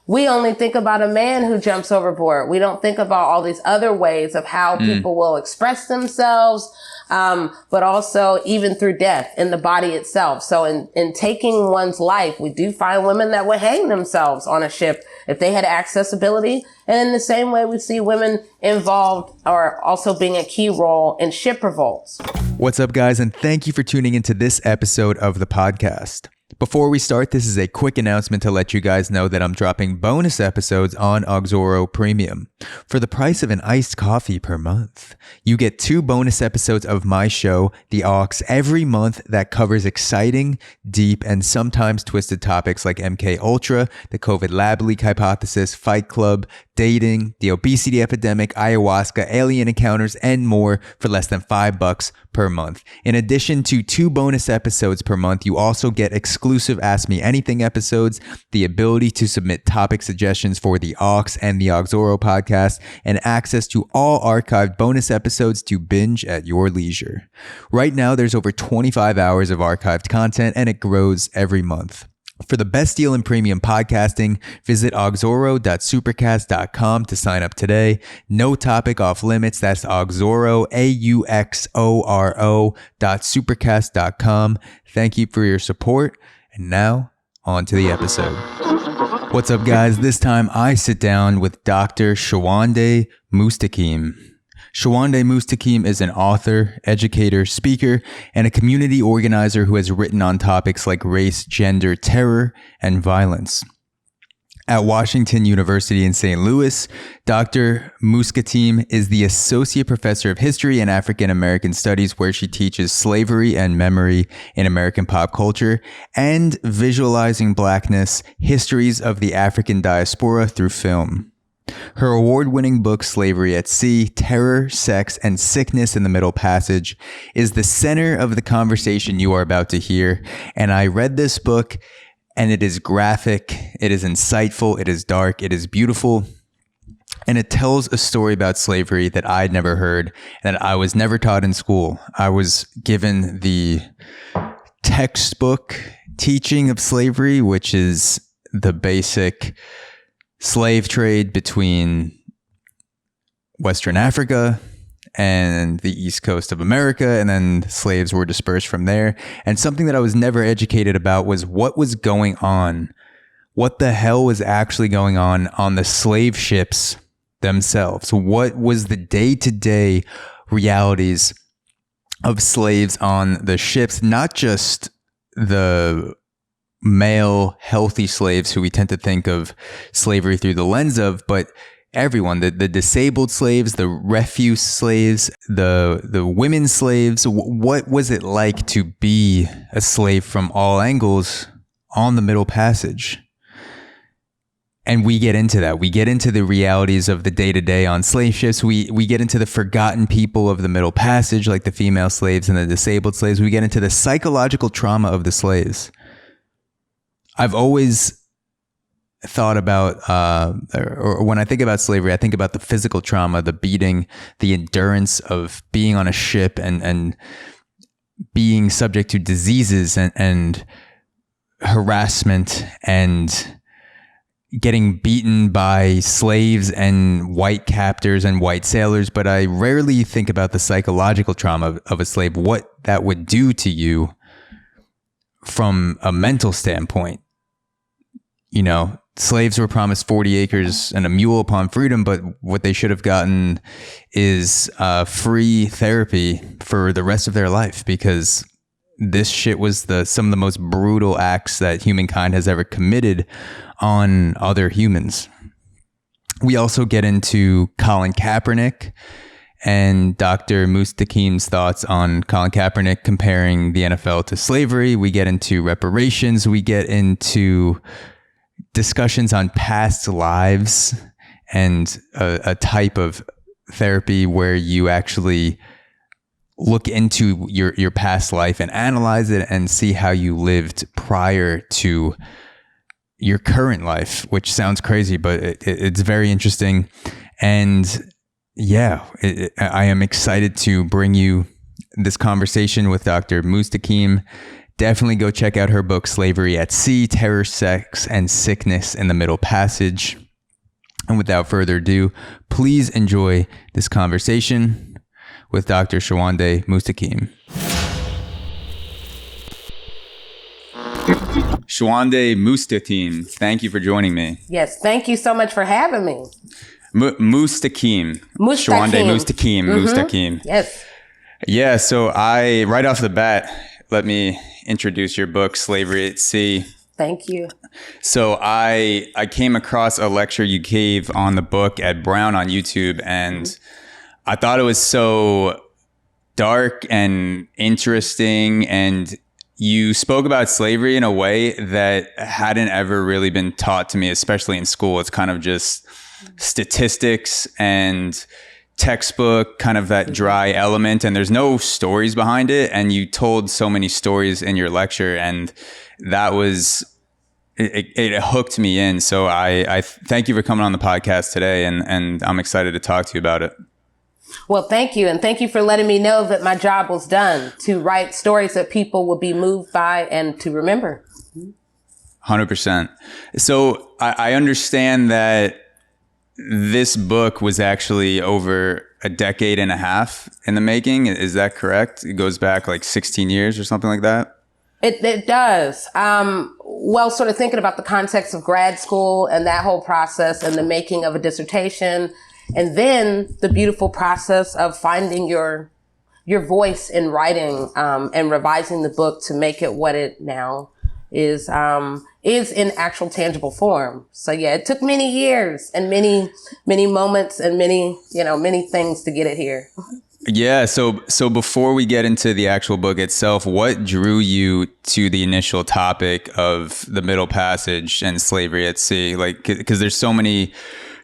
we only think about a man who jumps overboard. We don't think about all these other ways of how people will express themselves, but also even through death in the body itself. So in taking one's life, we do find women that would hang themselves on a ship if they had accessibility. And in the same way, we see women involved or also being a key role in ship revolts. What's up, guys? And thank you for tuning into this episode of the podcast. Before we start, this is a quick announcement to let you guys know that I'm dropping bonus episodes on Auxoro Premium. For the price of an iced coffee per month, you get 2 bonus episodes of my show, The Aux, every month that covers exciting, deep, and sometimes twisted topics like MK Ultra, the COVID lab leak hypothesis, Fight Club, dating, the obesity epidemic, ayahuasca, alien encounters, and more for less than $5 per month. In addition to 2 bonus episodes per month, you also get exclusive Ask Me Anything episodes, the ability to submit topic suggestions for the Aux and the Auxoro podcast, and access to all archived bonus episodes to binge at your leisure. Right now, there's over 25 hours of archived content, and it grows every month. For the best deal in premium podcasting, visit auxoro.supercast.com to sign up today. No topic off limits. That's Auxoro, AUXORO.supercast.com. Thank you for your support. And now, on to the episode. What's up, guys? This time I sit down with Dr. Sowande Mustakeem. Sowande Mustakeem is an author, educator, speaker, and a community organizer who has written on topics like race, gender, terror, and violence. At Washington University in St. Louis, Dr. Mustakeem is the Associate Professor of History and African American Studies, where she teaches slavery and memory in American pop culture and visualizing Blackness, histories of the African diaspora through film. Her award-winning book, Slavery at Sea, Terror, Sex, and Sickness in the Middle Passage, is the center of the conversation you are about to hear. And I read this book, and it is graphic, it is insightful, it is dark, it is beautiful, and it tells a story about slavery that I'd never heard, that I was never taught in school. I was given the textbook teaching of slavery, which is the basic slave trade between Western Africa and the East Coast of America, and then slaves were dispersed from there. And something that I was never educated about was what was going on. What the hell was actually going on the slave ships themselves? What was the day-to-day realities of slaves on the ships? Not just the male healthy slaves who we tend to think of slavery through the lens of, but everyone, the disabled slaves, the refuse slaves, the women slaves. What was it like to be a slave from all angles on the Middle Passage? And we get into that. We get into the realities of the day-to-day on slave ships. We get into the forgotten people of the Middle Passage, like the female slaves and the disabled slaves. We get into the psychological trauma of the slaves. I've always thought about, or when I think about slavery, I think about the physical trauma, the beating, the endurance of being on a ship and being subject to diseases and harassment and getting beaten by slaves and white captors and white sailors. But I rarely think about the psychological trauma of a slave, what that would do to you from a mental standpoint. You know, slaves were promised 40 acres and a mule upon freedom, but what they should have gotten is free therapy for the rest of their life, because this shit was some of the most brutal acts that humankind has ever committed on other humans. We also get into Colin Kaepernick and Dr. Mustakeem's thoughts on Colin Kaepernick comparing the NFL to slavery. We get into reparations. We get into discussions on past lives and a type of therapy where you actually look into your past life and analyze it and see how you lived prior to your current life, which sounds crazy, but it's very interesting. And yeah, I am excited to bring you this conversation with Dr. Mustakeem definitely go check out her book, Slavery at Sea, Terror, Sex, and Sickness in the Middle Passage. And without further ado, please enjoy this conversation with Dr. Sowande Mustakeem. Sowande Mustakeem, thank you for joining me. Yes, thank you so much for having me. Mustakeem. Sowande Mustakeem. Mustakeem. Yes. Yeah, so right off the bat, let me introduce your book, Slavery at Sea. Thank you. So I came across a lecture you gave on the book at Brown on YouTube, and I thought it was so dark and interesting, and you spoke about slavery in a way that hadn't ever really been taught to me, especially in school. It's kind of just statistics and textbook, kind of that dry element, and there's no stories behind it. And you told so many stories in your lecture, and that was it hooked me in. So I thank you for coming on the podcast today, and I'm excited to talk to you about it. Well, thank you. And thank you for letting me know that my job was done, to write stories that people will be moved by and to remember. 100%. So I understand that this book was actually over a decade and a half in the making. Is that correct? It goes back like 16 years or something like that? It does. Well, sort of thinking about the context of grad school and that whole process and the making of a dissertation, and then the beautiful process of finding your voice in writing, and revising the book to make it what it now is in actual tangible form. So yeah, it took many years and many moments and many things to get it here. Yeah. So before we get into the actual book itself, what drew you to the initial topic of the Middle Passage and slavery at sea? Like, because there's so many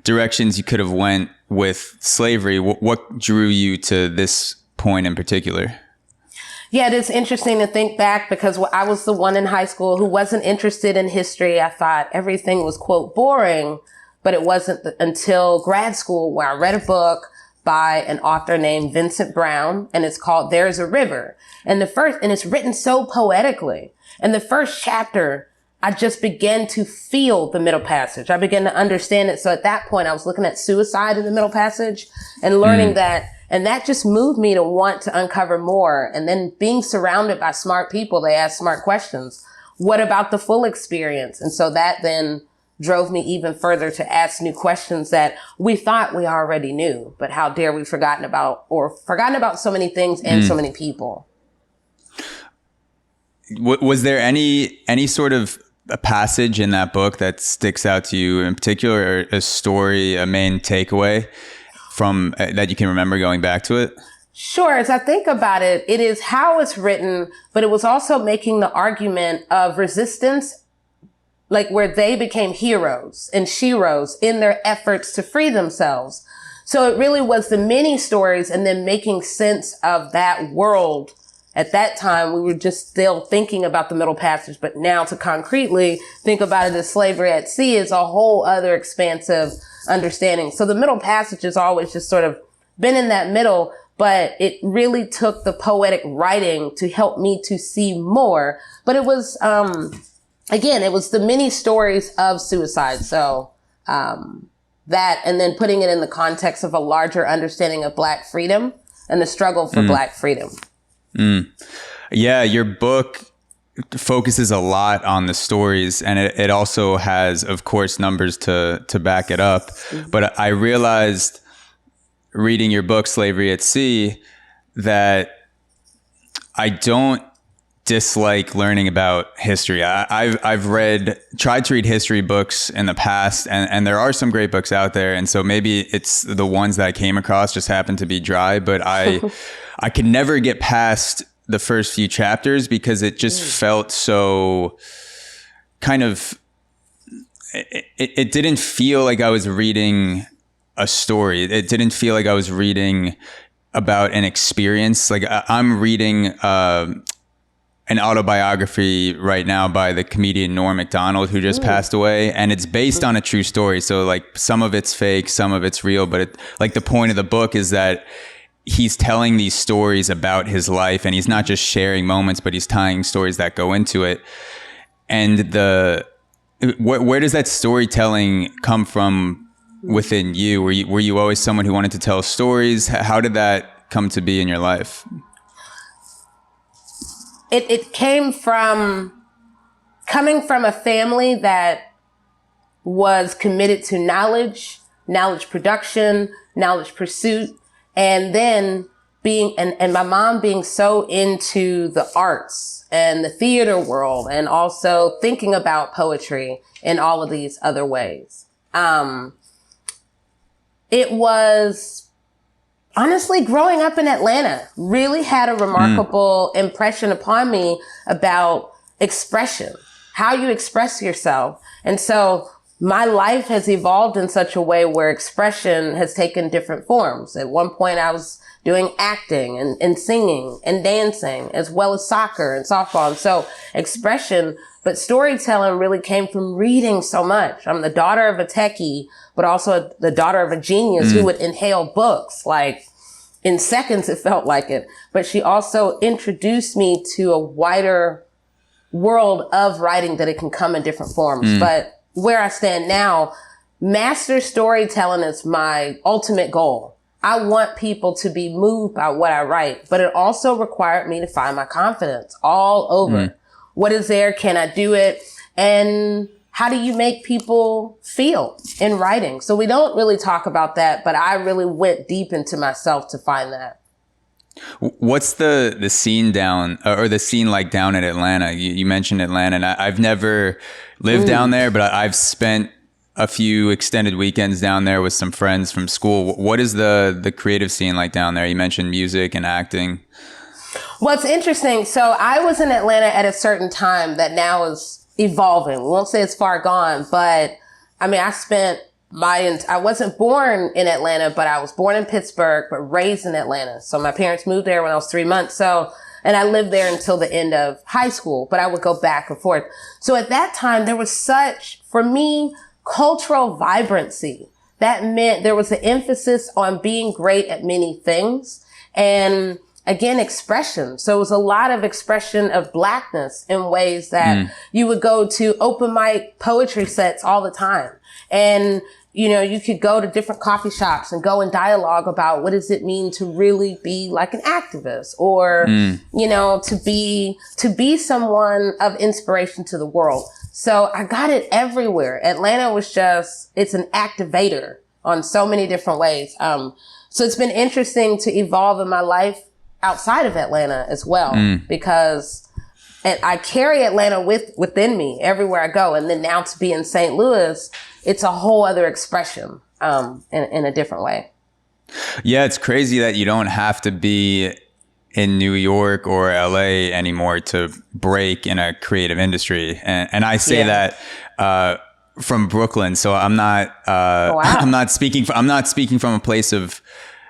directions you could have went with slavery. What drew you to this point in particular? Yeah, it is interesting to think back, because I was the one in high school who wasn't interested in history. I thought everything was, quote, boring, but it wasn't until grad school where I read a book by an author named Vincent Brown, and it's called There's a River. And it's written so poetically. And the first chapter, I just began to feel the Middle Passage. I began to understand it. So at that point, I was looking at suicide in the Middle Passage and learning that. And that just moved me to want to uncover more. And then being surrounded by smart people, they ask smart questions. What about the full experience? And so that then drove me even further to ask new questions that we thought we already knew, but how dare we forgotten about so many things and so many people. Was there any sort of a passage in that book that sticks out to you in particular, or a story, a main takeaway from that you can remember going back to it? Sure. As I think about it, it is how it's written, but it was also making the argument of resistance, like where they became heroes and sheroes in their efforts to free themselves. So it really was the many stories and then making sense of that world. At that time, we were just still thinking about the Middle Passage, but now to concretely think about it as slavery at sea is a whole other expansive understanding. So the Middle Passage has always just sort of been in that middle, but it really took the poetic writing to help me to see more. But it was, again, it was the many stories of suicide. So that, and then putting it in the context of a larger understanding of Black freedom and the struggle for Black freedom. Yeah, your book focuses a lot on the stories, and it also has, of course, numbers to back it up. But I realized reading your book, Slavery at Sea, that I don't dislike learning about history. I've tried to read history books in the past, and there are some great books out there. And so maybe it's the ones that I came across just happen to be dry, but I could never get past the first few chapters because it just felt so kind of, it didn't feel like I was reading a story. It didn't feel like I was reading about an experience. Like I'm reading an autobiography right now by the comedian Norm Macdonald, who just passed away, and it's based on a true story. So like some of it's fake, some of it's real, but like the point of the book is that he's telling these stories about his life, and he's not just sharing moments, but he's tying stories that go into it. And where does that storytelling come from within you? Were you always someone who wanted to tell stories? How did that come to be in your life? It came from coming from a family that was committed to knowledge production, knowledge pursuit, and then and my mom being so into the arts and the theater world, and also thinking about poetry in all of these other ways. It was honestly growing up in Atlanta really had a remarkable impression upon me about expression, how you express yourself. And so my life has evolved in such a way where expression has taken different forms. At one point I was doing acting and singing and dancing, as well as soccer and softball. And so expression, but storytelling really came from reading so much. I'm the daughter of a techie, but also the daughter of a genius who would inhale books. Like in seconds, it felt like it. But she also introduced me to a wider world of writing, that it can come in different forms. But where I stand now, master storytelling is my ultimate goal. I want people to be moved by what I write, but it also required me to find my confidence all over. What is there? Can I do it? And how do you make people feel in writing? So we don't really talk about that, but I really went deep into myself to find that. What's the scene down, or the scene like down in Atlanta? You mentioned Atlanta, and I've never lived down there, but I've spent a few extended weekends down there with some friends from school. What is the creative scene like down there? You mentioned music and acting. Well, it's interesting. So I was in Atlanta at a certain time that now is evolving. We won't say it's far gone, but I mean, I wasn't born in Atlanta, but I was born in Pittsburgh, but raised in Atlanta. So my parents moved there when I was 3 months. And I lived there until the end of high school, but I would go back and forth. So at that time, there was such, for me, cultural vibrancy. That meant there was an emphasis on being great at many things. And again, expression. So it was a lot of expression of Blackness in ways that you would go to open mic poetry sets all the time. And, you know, you could go to different coffee shops and go and dialogue about what does it mean to really be like an activist, or, you know, to be someone of inspiration to the world. So I got it everywhere. Atlanta was it's an activator on so many different ways. So it's been interesting to evolve in my life outside of Atlanta as well, because I carry Atlanta within me everywhere I go. And then now to be in St. Louis, it's a whole other expression, in a different way. Yeah, it's crazy that you don't have to be in New York or LA anymore to break in a creative industry. And I say that from Brooklyn. So I'm not I'm not speaking from a place of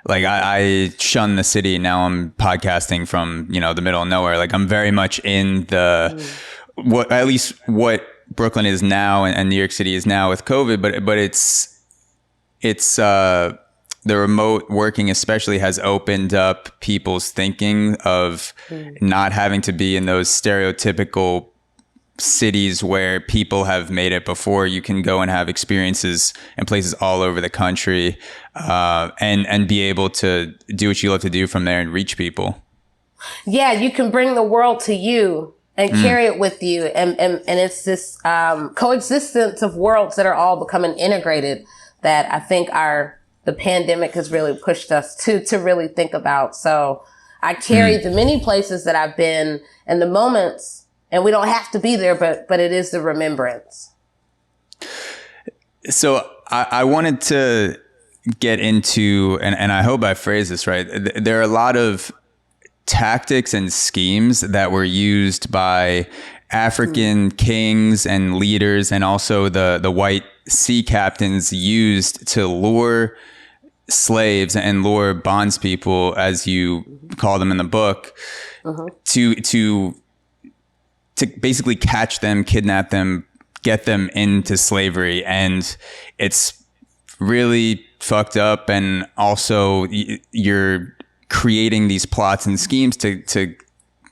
like I shun the city. Now I'm podcasting from, you know, the middle of nowhere. Like I'm very much in at least what Brooklyn is now and New York City is now with COVID, but it's the remote working especially has opened up people's thinking of not having to be in those stereotypical cities where people have made it before. You can go and have experiences in places all over the country, and be able to do what you love to do from there and reach people. Yeah, you can bring the world to you and carry it with you. And it's this coexistence of worlds that are all becoming integrated that I think the pandemic has really pushed us to really think about. So I carry the many places that I've been and the moments, and we don't have to be there, but it is the remembrance. So I wanted to get into, and I hope I phrase this right. There are a lot of tactics and schemes that were used by African kings and leaders, and also the white sea captains used to lure slaves and lure bondspeople, as you call them in the book, to basically catch them, kidnap them, get them into slavery. And it's really fucked up. And also you're creating these plots and schemes to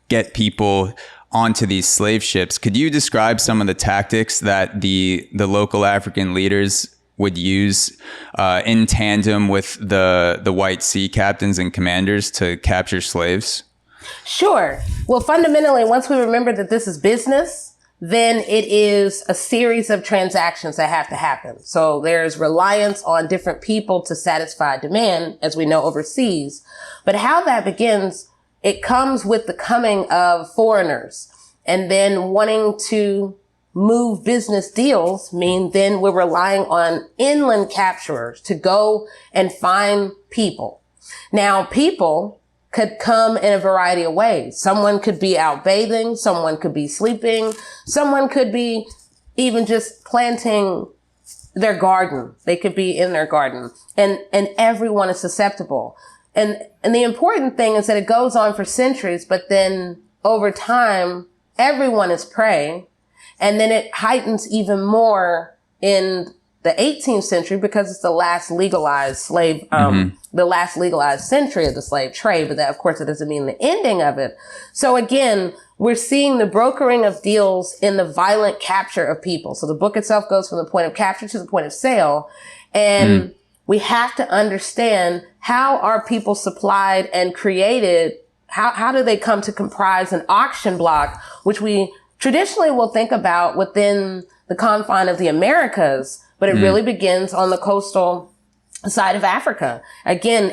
get people onto these slave ships. Could you describe some of the tactics that the local African leaders would use in tandem with the white sea captains and commanders to capture slaves? Sure. Well, fundamentally, once we remember that this is business, then it is a series of transactions that have to happen. So there's reliance on different people to satisfy demand, as we know overseas. But how that begins, it comes with the coming of foreigners, and then wanting to move business deals mean then we're relying on inland capturers to go and find people. Now, people could come in a variety of ways. Someone could be out bathing, someone could be sleeping, someone could be even just planting their garden. They could be in their garden, and everyone is susceptible. And the important thing is that it goes on for centuries, but then over time, everyone is prey. And then it heightens even more in the 18th century because it's the last legalized slave, the last legalized century of the slave trade. But that, of course, it doesn't mean the ending of it. So again, we're seeing the brokering of deals in the violent capture of people. So the book itself goes from the point of capture to the point of sale. And we have to understand how are people supplied and created. How do they come to comprise an auction block, which we traditionally will think about within the confine of the Americas, but it really begins on the coastal side of Africa. Again,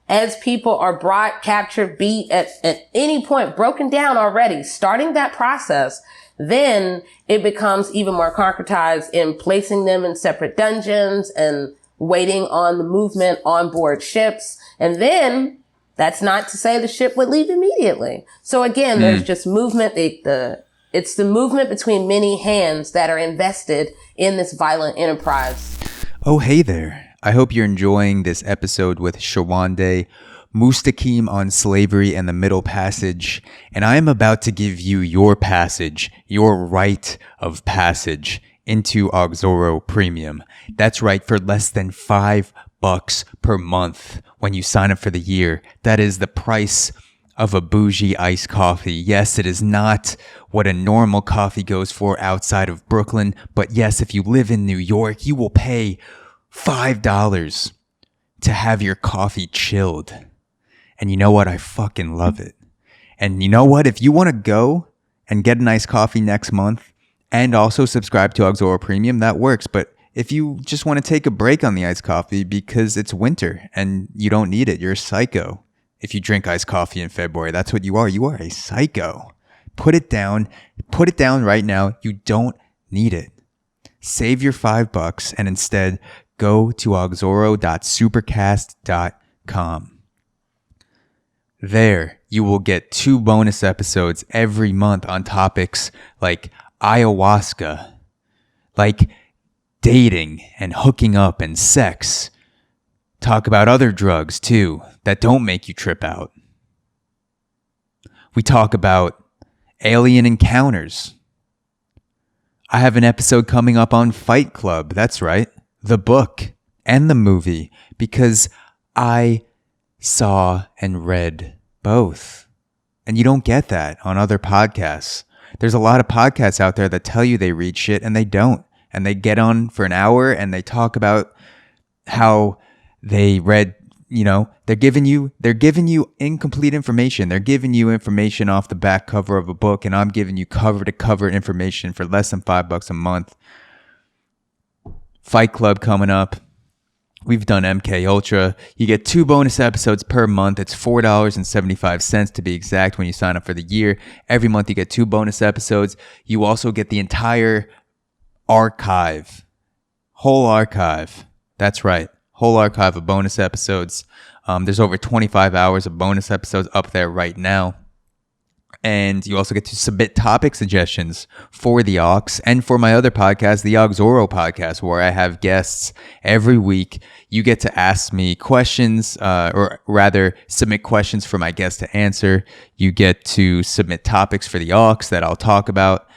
as people are brought, captured, beat at any point, broken down already, starting that process, then it becomes even more concretized in placing them in separate dungeons and waiting on the movement on board ships. And then that's not to say the ship would leave immediately. So again, there's just movement. It's the movement between many hands that are invested in this violent enterprise. Oh, hey there. I hope you're enjoying this episode with Sowande Mustakeem on slavery and the Middle Passage. And I am about to give you your passage, your rite of passage into Auxoro Premium. That's right, for less than $5 per month when you sign up for the year. That is the price of a bougie iced coffee. Yes, it is not what a normal coffee goes for outside of Brooklyn, but yes, if you live in New York, you will pay $5 to have your coffee chilled. And you know what? I fucking love it. And you know what? If you want to go and get a nice coffee next month and also subscribe to Auxoro Premium, that works. But if you just want to take a break on the iced coffee because it's winter and you don't need it, you're a psycho. If you drink iced coffee in February, that's what you are. You are a psycho. Put it down. Put it down right now. You don't need it. Save your $5 and instead go to auxoro.supercast.com. There, you will get 2 bonus episodes every month on topics like ayahuasca, like dating and hooking up and sex. Talk about other drugs too that don't make you trip out. We talk about alien encounters. I have an episode coming up on Fight Club. That's right. The book and the movie, because I saw and read both. And you don't get that on other podcasts. There's a lot of podcasts out there that tell you they read shit and they don't. And they get on for an hour and they talk about how they read, they're giving you incomplete information. They're giving you information off the back cover of a book, and I'm giving you cover to cover information for less than $5 a month. Fight Club coming up. We've done MK Ultra. You get 2 bonus episodes per month. It's $4.75 to be exact when you sign up for the year. Every month you get 2 bonus episodes. You also get the entire archive. Whole archive. That's right. Whole archive of bonus episodes. There's over 25 hours of bonus episodes up there right now. And you also get to submit topic suggestions for the Aux and for my other podcast, the Auxoro podcast, where I have guests every week. You get to ask me questions, or rather submit questions for my guests to answer. You get to submit topics for the Aux that I'll talk about.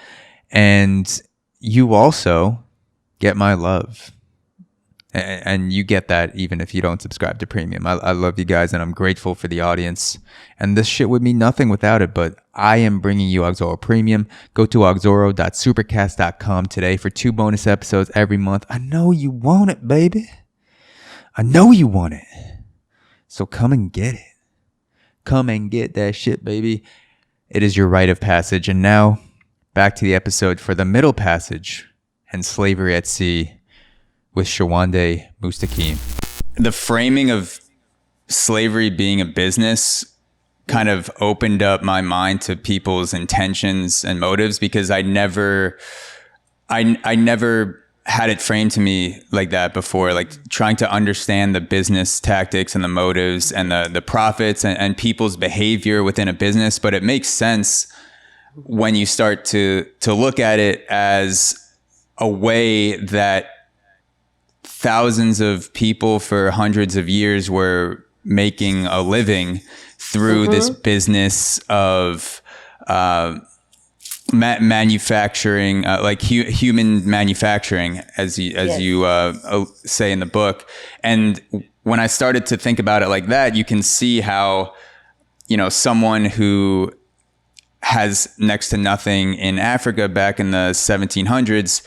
And you also get my love. And you get that even if you don't subscribe to premium. I love you guys, and I'm grateful for the audience. And this shit would mean nothing without it, but I am bringing you Auxoro Premium. Go to auxoro.supercast.com today for 2 bonus episodes every month. I know you want it, baby. I know you want it. So come and get it. Come and get that shit, baby. It is your rite of passage. And now, back to the episode for the middle passage and slavery at sea with Sowande Mustakeem. The framing of slavery being a business kind of opened up my mind to people's intentions and motives, because I never had it framed to me like that before, like trying to understand the business tactics and the motives and the profits and people's behavior within a business. But it makes sense when you start to look at it as a way that thousands of people for hundreds of years were making a living through this business of manufacturing, like human manufacturing, as you say in the book. And when I started to think about it like that, you can see how, someone who has next to nothing in Africa back in the 1700s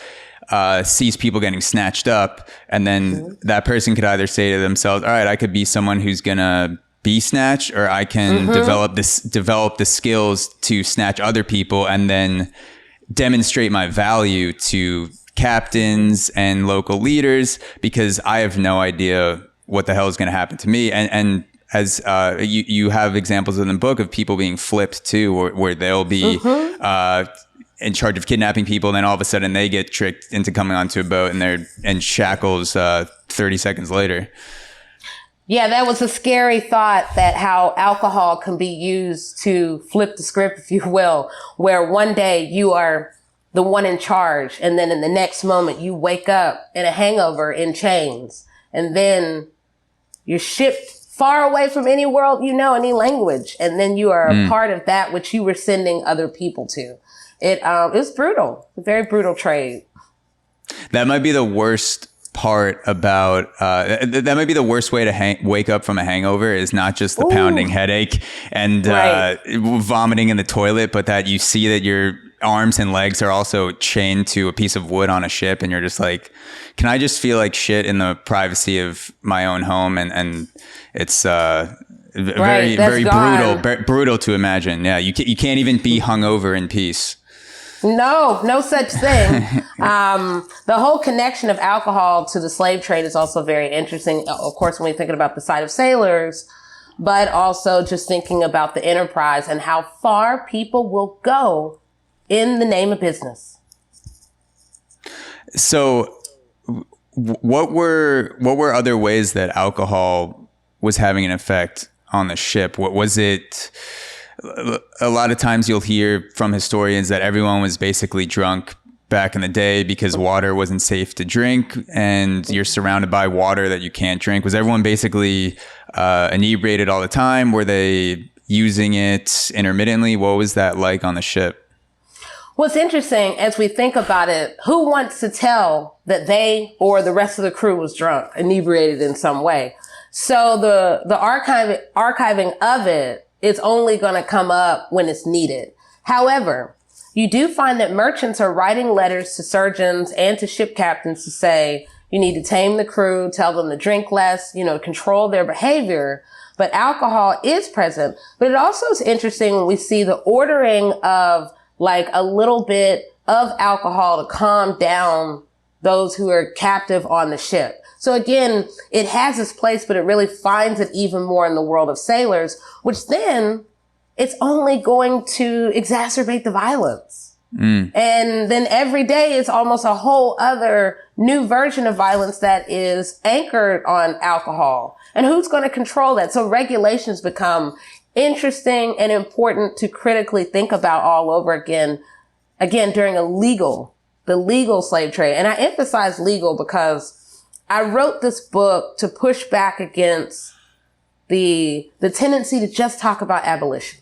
sees people getting snatched up, and then that person could either say to themselves, all right, I could be someone who's gonna be snatched, or I can develop the skills to snatch other people and then demonstrate my value to captains and local leaders, because I have no idea what the hell is going to happen to me. And as you have examples in the book of people being flipped too, where they'll be in charge of kidnapping people, and then all of a sudden they get tricked into coming onto a boat and they're in shackles 30 seconds later. Yeah, that was a scary thought, that how alcohol can be used to flip the script, if you will, where one day you are the one in charge, and then in the next moment you wake up in a hangover in chains, and then you're shipped far away from any world, any language, and then you are a part of that which you were sending other people to. It was brutal, a very brutal trade. That might be the worst part about that might be the worst way to wake up from a hangover, is not just the pounding headache and vomiting in the toilet, but that you see that your arms and legs are also chained to a piece of wood on a ship, and you're just like, can I just feel like shit in the privacy of my own home? And it's very brutal to imagine. Yeah, you can't even be hungover in peace. No such thing. The whole connection of alcohol to the slave trade is also very interesting. Of course, when we're thinking about the side of sailors, but also just thinking about the enterprise and how far people will go in the name of business. So what were other ways that alcohol was having an effect on the ship? What was it? A lot of times you'll hear from historians that everyone was basically drunk back in the day because water wasn't safe to drink, and you're surrounded by water that you can't drink. Was everyone basically inebriated all the time? Were they using it intermittently? What was that like on the ship? What's interesting, as we think about it, who wants to tell that they or the rest of the crew was drunk, inebriated in some way? So the archiving of it is only going to come up when it's needed. However, you do find that merchants are writing letters to surgeons and to ship captains to say, you need to tame the crew, tell them to drink less, control their behavior. But alcohol is present. But it also is interesting when we see the ordering of like a little bit of alcohol to calm down those who are captive on the ship. So again, it has its place, but it really finds it even more in the world of sailors, which then it's only going to exacerbate the violence. And then every day is almost a whole other new version of violence that is anchored on alcohol. And who's going to control that? So regulations become interesting and important to critically think about all over again during the legal slave trade. And I emphasize legal because I wrote this book to push back against the tendency to just talk about abolition,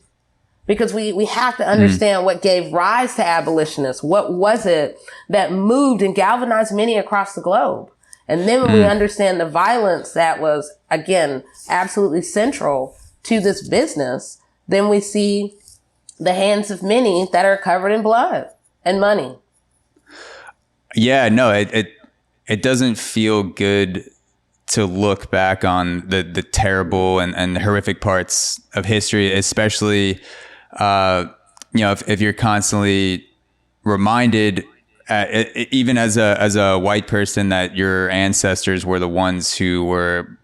because we have to understand what gave rise to abolitionists. What was it that moved and galvanized many across the globe? And then when we understand the violence that was, again, absolutely central to this business, then we see the hands of many that are covered in blood and money. Yeah, no, it doesn't feel good to look back on the terrible and horrific parts of history, especially, if you're constantly reminded, even as a white person, that your ancestors were the ones who were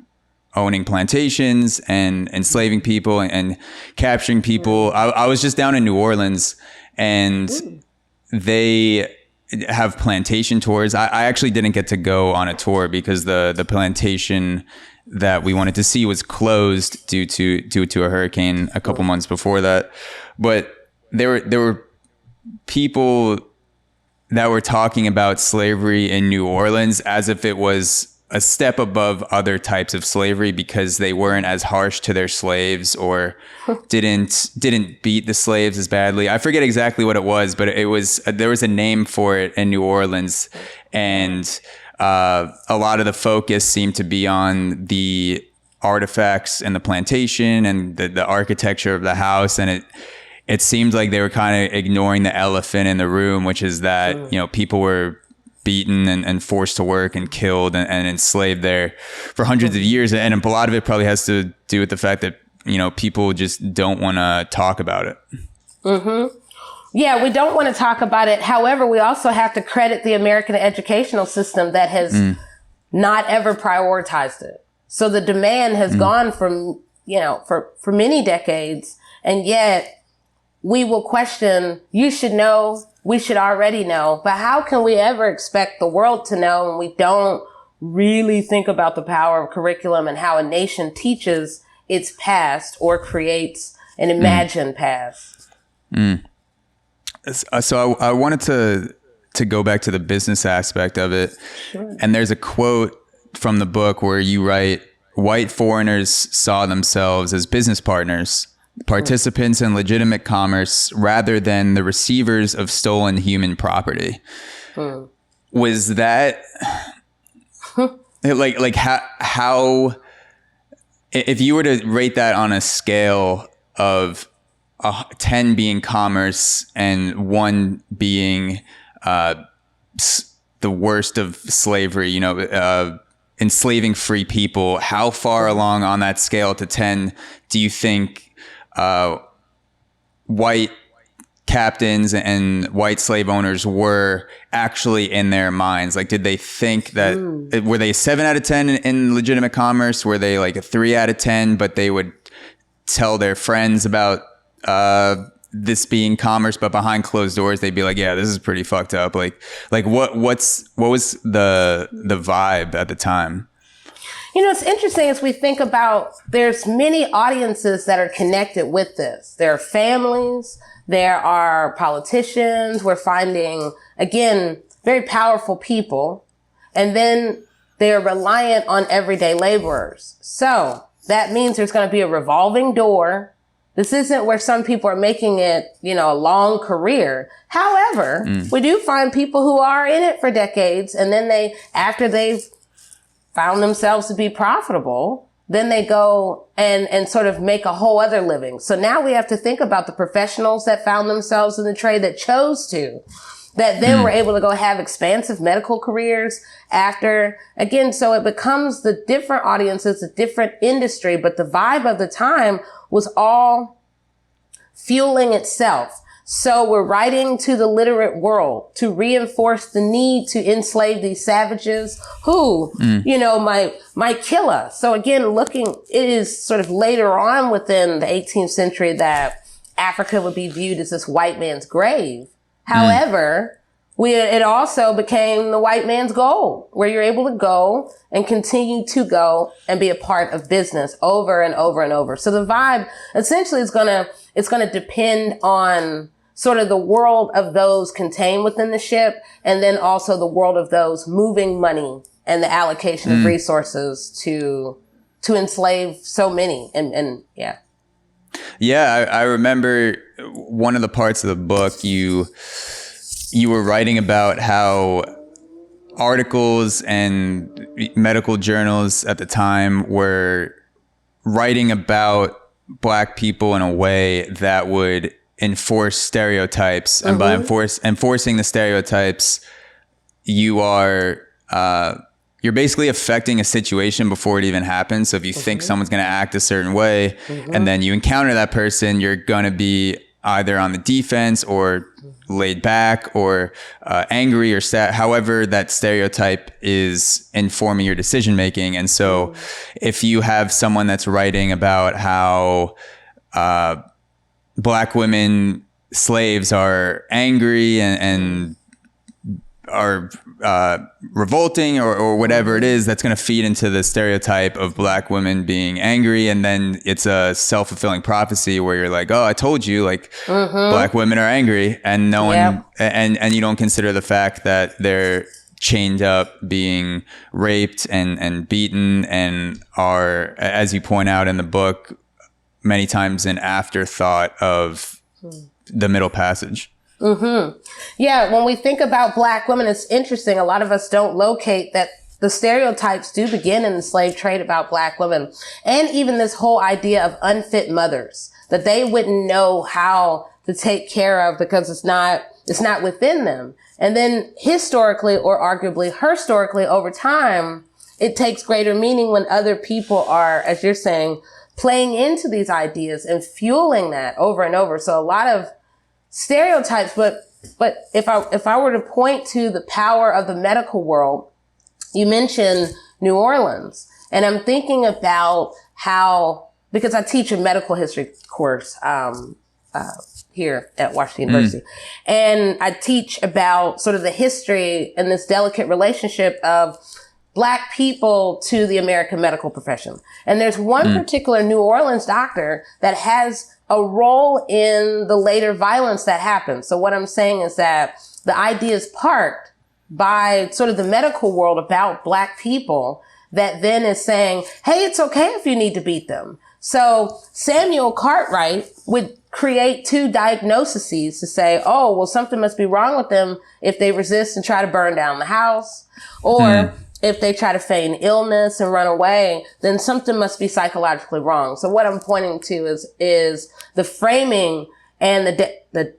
owning plantations and enslaving people and capturing people. I was just down in New Orleans, and they have plantation tours. I actually didn't get to go on a tour because the plantation that we wanted to see was closed due to a hurricane a couple months before that. But there were people that were talking about slavery in New Orleans as if it was a step above other types of slavery because they weren't as harsh to their slaves or didn't beat the slaves as badly. I forget exactly what it was, but there was a name for it in New Orleans, and a lot of the focus seemed to be on the artifacts and the plantation and the architecture of the house, and it seemed like they were kind of ignoring the elephant in the room, which is that people were beaten and forced to work and killed and enslaved there for hundreds of years. And a lot of it probably has to do with the fact that, people just don't want to talk about it. Mm-hmm. Yeah, we don't want to talk about it. However, we also have to credit the American educational system that has not ever prioritized it. So the demand has gone from, for many decades, and yet we will question, you should know, we should already know, but how can we ever expect the world to know when we don't really think about the power of curriculum and how a nation teaches its past or creates an imagined past? So I wanted to go back to the business aspect of it. Sure. And there's a quote from the book where you write, white foreigners saw themselves as business partners, participants in legitimate commerce rather than the receivers of stolen human property. Was that like how if you were to rate that on a scale of 10 being commerce and 1 being the worst of slavery, enslaving free people, how far along on that scale to 10 do you think white captains and white slave owners were actually in their minds? Like, did they think that, were they 7 out of 10 in legitimate commerce? Were they like a 3 out of 10, but they would tell their friends about this being commerce, but behind closed doors, they'd be like, yeah, this is pretty fucked up. Like what was the vibe at the time? It's interesting as we think about, there's many audiences that are connected with this. There are families, there are politicians, we're finding, again, very powerful people, and then they're reliant on everyday laborers. So that means there's going to be a revolving door. This isn't where some people are making it, a long career. However, we do find people who are in it for decades, and then after they've found themselves to be profitable, then they go and sort of make a whole other living. So now we have to think about the professionals that found themselves in the trade that chose to, that then were able to go have expansive medical careers after. Again, so it becomes the different audiences, a different industry, but the vibe of the time was all fueling itself. So we're writing to the literate world to reinforce the need to enslave these savages who, might kill us. So again, it is sort of later on within the 18th century that Africa would be viewed as this white man's grave. However, it also became the white man's goal, where you're able to go and continue to go and be a part of business over and over and over. So the vibe essentially is it's gonna depend on sort of the world of those contained within the ship, and then also the world of those moving money and the allocation of resources to enslave so many. And yeah. Yeah, I remember one of the parts of the book you were writing about how articles and medical journals at the time were writing about Black people in a way that would enforce stereotypes. And by enforcing the stereotypes, you're basically affecting a situation before it even happens. So if you think someone's going to act a certain way and then you encounter that person, you're going to be either on the defense or laid back or angry or sad, however that stereotype is informing your decision making. And so if you have someone that's writing about how Black women slaves are angry and are revolting or whatever it is, that's going to feed into the stereotype of Black women being angry. And then it's a self-fulfilling prophecy where you're like, oh, I told you, like, Black women are angry, and no one, and you don't consider the fact that they're chained up, being raped and beaten, and are, as you point out in the book, many times an afterthought of the Middle Passage. Yeah, when we think about Black women, it's interesting. A lot of us don't locate that the stereotypes do begin in the slave trade about Black women. And even this whole idea of unfit mothers, that they wouldn't know how to take care of because it's not within them. And then historically, or arguably historically, over time, it takes greater meaning when other people are, as you're saying, playing into these ideas and fueling that over and over. So a lot of stereotypes, but if I were to point to the power of the medical world, you mentioned New Orleans, and I'm thinking about how, because I teach a medical history course here at Washington University, and I teach about sort of the history and this delicate relationship of Black people to the American medical profession. And there's one particular New Orleans doctor that has a role in the later violence that happened. So what I'm saying is that the idea is parked by sort of the medical world about Black people that then is saying, hey, it's okay if you need to beat them. So Samuel Cartwright would create two diagnoses to say, oh, well, something must be wrong with them if they resist and try to burn down the house, or if they try to feign illness and run away, then something must be psychologically wrong. So what I'm pointing to is the framing and the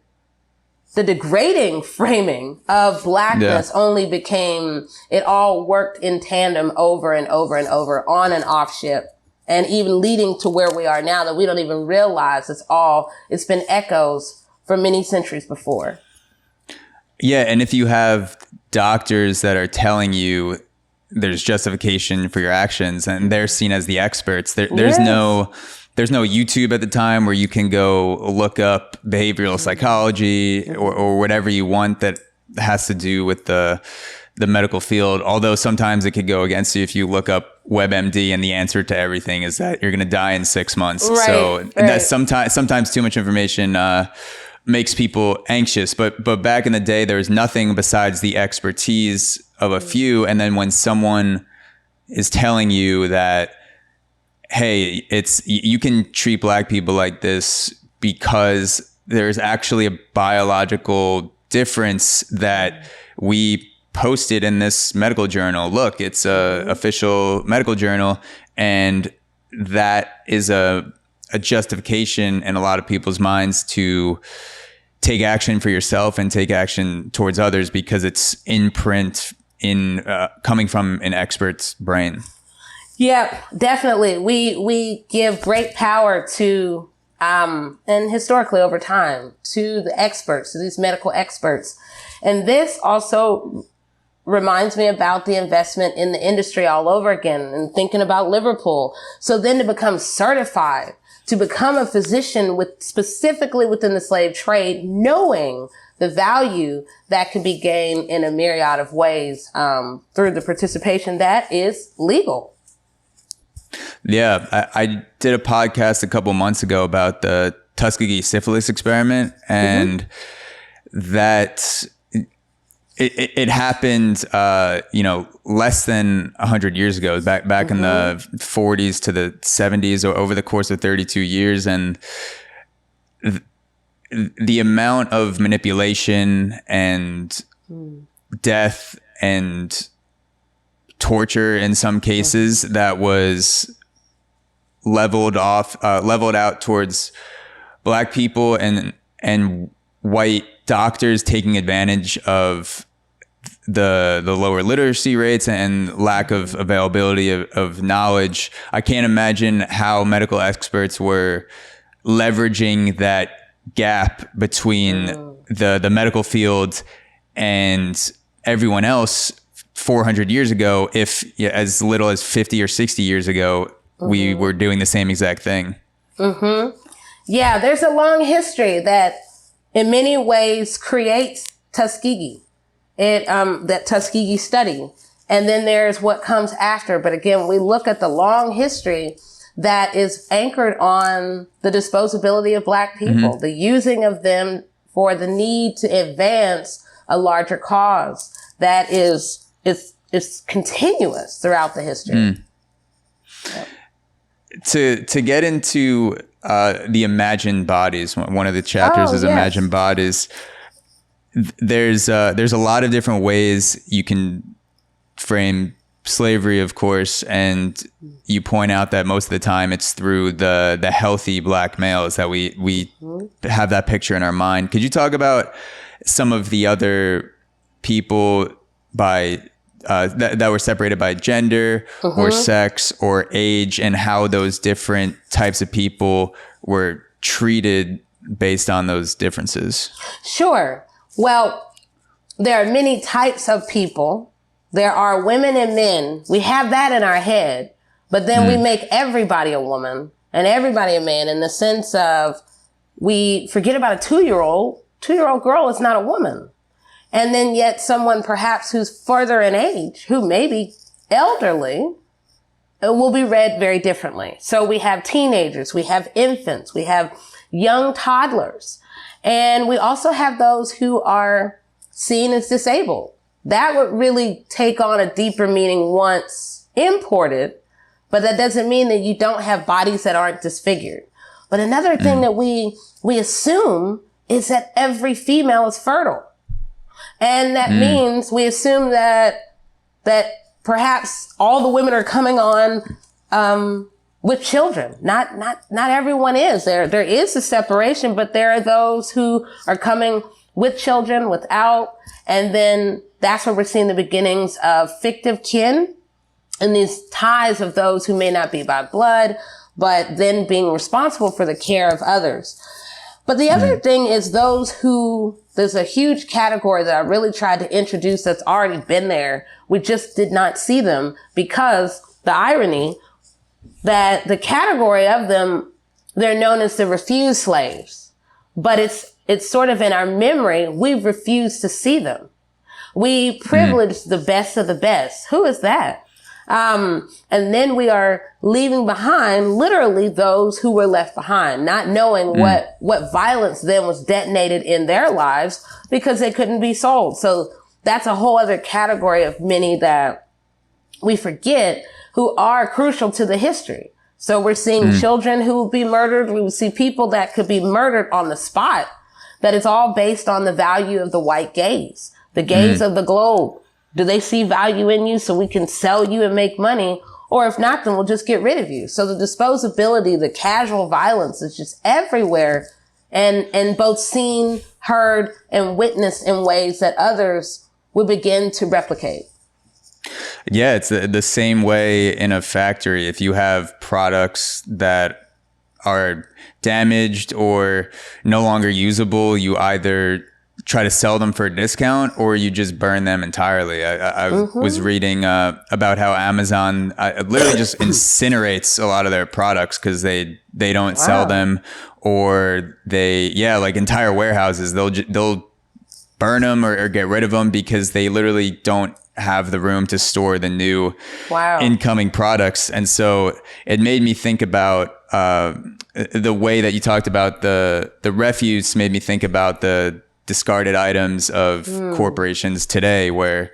degrading framing of Blackness only became, it all worked in tandem over and over and over, on and off ship, and even leading to where we are now, that we don't even realize it's been echoes for many centuries before. Yeah. And if you have doctors that are telling you there's justification for your actions and they're seen as the experts, there's no YouTube at the time where you can go look up behavioral psychology or whatever you want that has to do with the medical field. Although sometimes it could go against you if you look up WebMD and the answer to everything is that you're going to die in 6 months. That's sometimes too much information makes people anxious. But back in the day, there was nothing besides the expertise of a few. And then when someone is telling you that, hey, you can treat Black people like this because there's actually a biological difference that we posted in this medical journal. Look, it's a official medical journal, and that is a justification in a lot of people's minds to take action for yourself and take action towards others because it's in print, coming from an expert's brain. Yeah, definitely. We give great power to, and historically over time, to the experts, to these medical experts. And this also reminds me about the investment in the industry all over again, and thinking about Liverpool. So then to become certified, to become a physician specifically within the slave trade, knowing the value that can be gained in a myriad of ways through the participation that is legal. Yeah, I did a podcast a couple months ago about the Tuskegee syphilis experiment, and that it happened, less than 100 years ago, back in the 40s to the 70s, or over the course of 32 years. And the amount of manipulation and death and torture in some cases that was leveled out towards Black people and white doctors taking advantage of the lower literacy rates and lack of availability of knowledge. I can't imagine how medical experts were leveraging that gap between the medical field and everyone else 400 years ago, if as little as 50 or 60 years ago, we were doing the same exact thing. Yeah, there's a long history that in many ways creates Tuskegee. That Tuskegee study. And then there's what comes after. But again, we look at the long history that is anchored on the disposability of Black people, the using of them for the need to advance a larger cause that is continuous throughout the history. To get into the imagined bodies, one of the chapters is imagined bodies. There's a lot of different ways you can frame slavery, of course, and you point out that most of the time it's through the healthy Black males that we have that picture in our mind. Could you talk about some of the other people by that were separated by gender or sex or age, and how those different types of people were treated based on those differences? Sure. Well, there are many types of people. There are women and men. We have that in our head, but then we make everybody a woman and everybody a man in the sense of we forget about a 2-year-old. 2-year-old girl is not a woman. And then yet someone perhaps who's further in age, who may be elderly, will be read very differently. So we have teenagers, we have infants, we have young toddlers. And we also have those who are seen as disabled. That would really take on a deeper meaning once imported, but that doesn't mean that you don't have bodies that aren't disfigured. But another thing that we assume is that every female is fertile. And that means we assume that perhaps all the women are coming on with children. Not everyone is. There is a separation, but there are those who are coming with children, without, and then that's where we're seeing the beginnings of fictive kin and these ties of those who may not be by blood, but then being responsible for the care of others. But the other thing is those who, there's a huge category that I really tried to introduce that's already been there. We just did not see them because the irony that the category of them, they're known as the refused slaves, but it's sort of in our memory, we've refused to see them. We privilege the best of the best. Who is that? And then we are leaving behind literally those who were left behind, not knowing what violence then was detonated in their lives because they couldn't be sold. So that's a whole other category of many that we forget who are crucial to the history. So we're seeing children who will be murdered. We will see people that could be murdered on the spot. That is all based on the value of the white gaze, the gaze of the globe. Do they see value in you so we can sell you and make money? Or if not, then we'll just get rid of you. So the disposability, the casual violence is just everywhere and both seen, heard, and witnessed in ways that others will begin to replicate. Yeah, it's the same way in a factory. If you have products that are damaged or no longer usable, you either try to sell them for a discount or you just burn them entirely. I was reading about how Amazon literally just incinerates a lot of their products because they don't sell them, or they like entire warehouses they'll burn them or get rid of them because they literally don't have the room to store the new incoming products. And so it made me think about the way that you talked about the refuse. Made me think about the discarded items of corporations today, where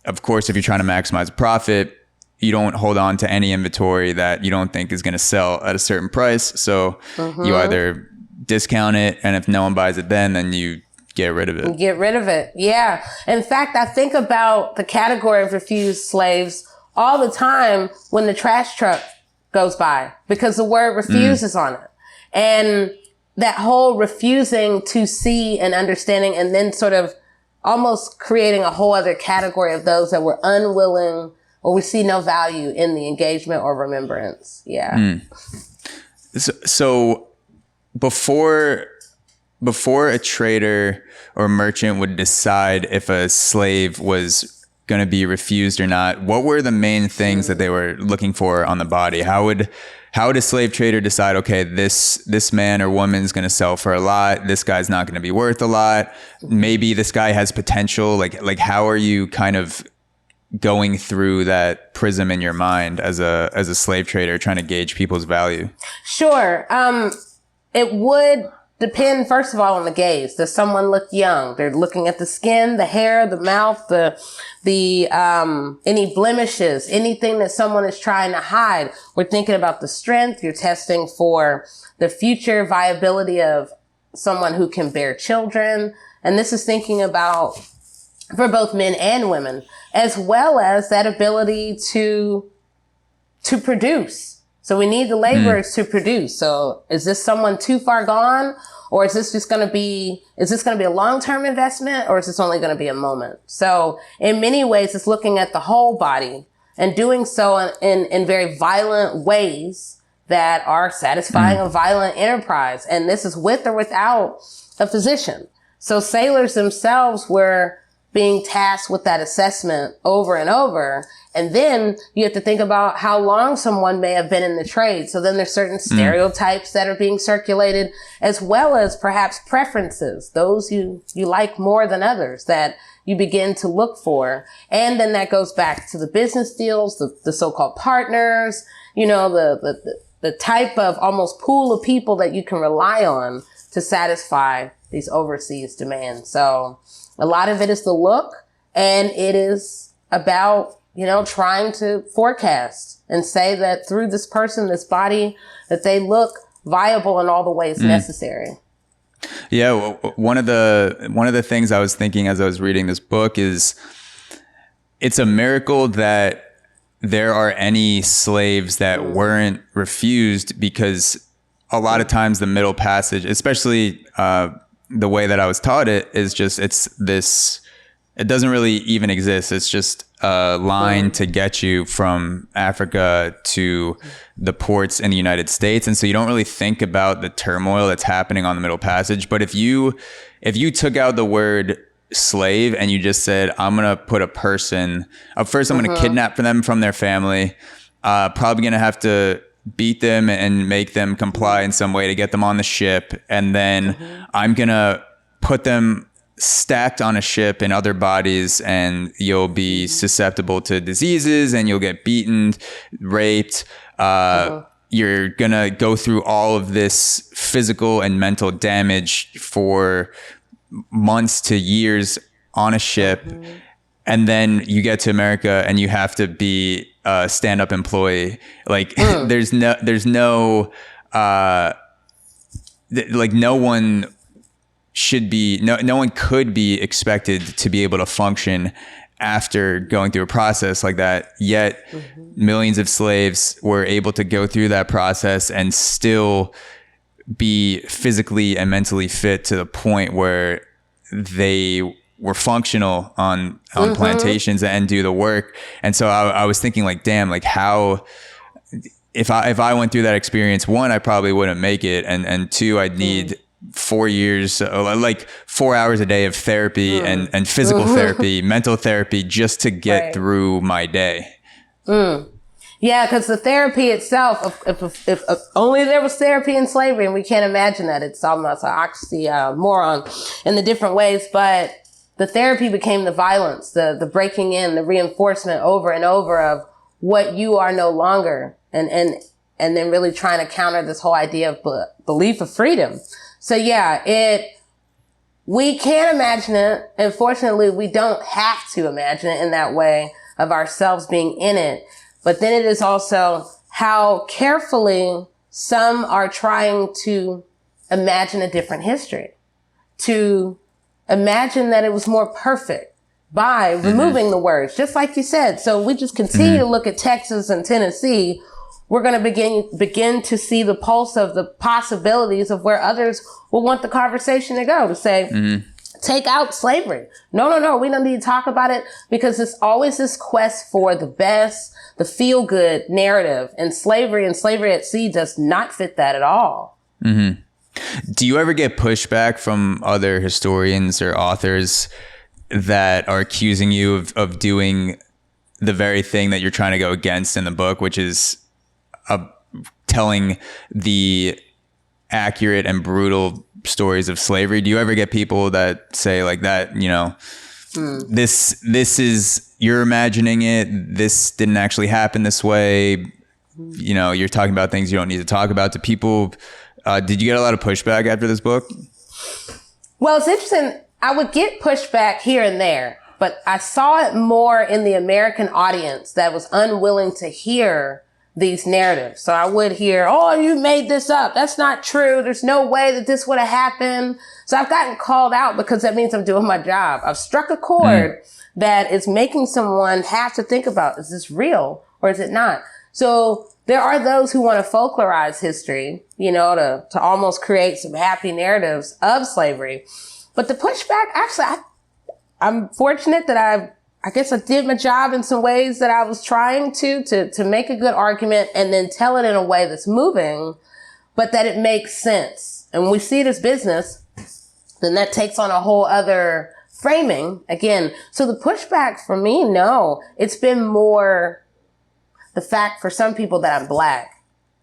of course if you're trying to maximize profit, you don't hold on to any inventory that you don't think is going to sell at a certain price. So you either discount it, and if no one buys it then you get rid of it. Get rid of it. Yeah. In fact, I think about the category of refused slaves all the time when the trash truck goes by, because the word refuse is on it. And that whole refusing to see and understanding, and then sort of almost creating a whole other category of those that were unwilling, or we see no value in the engagement or remembrance. Yeah. So before a trader or merchant would decide if a slave was going to be refused or not, what were the main things that they were looking for on the body? How would a slave trader decide, okay, this man or woman is going to sell for a lot, this guy's not going to be worth a lot, maybe this guy has potential? Like how are you kind of going through that prism in your mind as a slave trader trying to gauge people's value? Sure. It would depend, first of all, on the gaze. Does someone look young? They're looking at the skin, the hair, the mouth, the any blemishes, anything that someone is trying to hide. We're thinking about the strength. You're testing for the future viability of someone who can bear children. And this is thinking about for both men and women, as well as that ability to produce. So we need the laborers to produce. So is this someone too far gone? Or is this going to be a long-term investment, or is this only going to be a moment? So in many ways, it's looking at the whole body and doing so in very violent ways that are satisfying a violent enterprise. And this is with or without a physician. So sailors themselves were being tasked with that assessment over and over. And then you have to think about how long someone may have been in the trade. So then there's certain stereotypes that are being circulated, as well as perhaps preferences, those you like more than others that you begin to look for. And then that goes back to the business deals, the so-called partners, the type of almost pool of people that you can rely on to satisfy these overseas demands. So a lot of it is the look, and it is about, trying to forecast and say that through this person, this body, that they look viable in all the ways necessary. Yeah. Well, one of the things I was thinking as I was reading this book is it's a miracle that there are any slaves that weren't refused, because a lot of times the Middle Passage, especially, the way that I was taught it is just, it doesn't really even exist. It's just a line to get you from Africa to the ports in the United States. And so you don't really think about the turmoil that's happening on the Middle Passage. But if you took out the word slave and you just said, I'm going to put a person up first, I'm going to kidnap them from their family, probably going to have to beat them and make them comply in some way to get them on the ship. And then I'm going to put them stacked on a ship in other bodies, and you'll be susceptible to diseases and you'll get beaten, raped. You're going to go through all of this physical and mental damage for months to years on a ship. And then you get to America and you have to be a stand-up employee. Like there's no no one should be, no one could be expected to be able to function after going through a process like that. Yet millions of slaves were able to go through that process and still be physically and mentally fit to the point where they were functional on plantations and do the work. And so I was thinking, like, damn, like how, if I went through that experience, one, I probably wouldn't make it. And two, I'd need 4 years, like 4 hours a day of therapy and physical therapy, mental therapy, just to get through my day. Yeah, because the therapy itself, if only there was therapy in slavery, and we can't imagine that, it's almost an oxymoron in the different ways, but the therapy became the violence, the breaking in, the reinforcement over and over of what you are no longer, and then really trying to counter this whole idea of belief of freedom. So yeah, we can't imagine it. And fortunately, we don't have to imagine it in that way of ourselves being in it. But then it is also how carefully some are trying to imagine a different history, to imagine that it was more perfect by removing the words, just like you said. So we just continue to look at Texas and Tennessee. We're going to begin to see the pulse of the possibilities of where others will want the conversation to go, to say, take out slavery. No, we don't need to talk about it, because it's always this quest for the best, the feel good narrative, and slavery at sea does not fit that at all. Do you ever get pushback from other historians or authors that are accusing you of doing the very thing that you're trying to go against in the book, which is telling the accurate and brutal stories of slavery? Do you ever get people that say like that, this is, you're imagining it, this didn't actually happen this way, you're talking about things you don't need to talk about? To people, did you get a lot of pushback after this book? Well, it's interesting. I would get pushback here and there, but I saw it more in the American audience that was unwilling to hear these narratives. So I would hear, oh, you made this up. That's not true. There's no way that this would have happened. So I've gotten called out, because that means I'm doing my job. I've struck a chord that is making someone have to think about, is this real or is it not? So there are those who want to folklorize history, to almost create some happy narratives of slavery. But the pushback, actually, I'm fortunate that I guess I did my job in some ways that I was trying to make a good argument and then tell it in a way that's moving, but that it makes sense. And when we see it as business, then that takes on a whole other framing again. So the pushback for me, no, it's been more the fact for some people that I'm Black.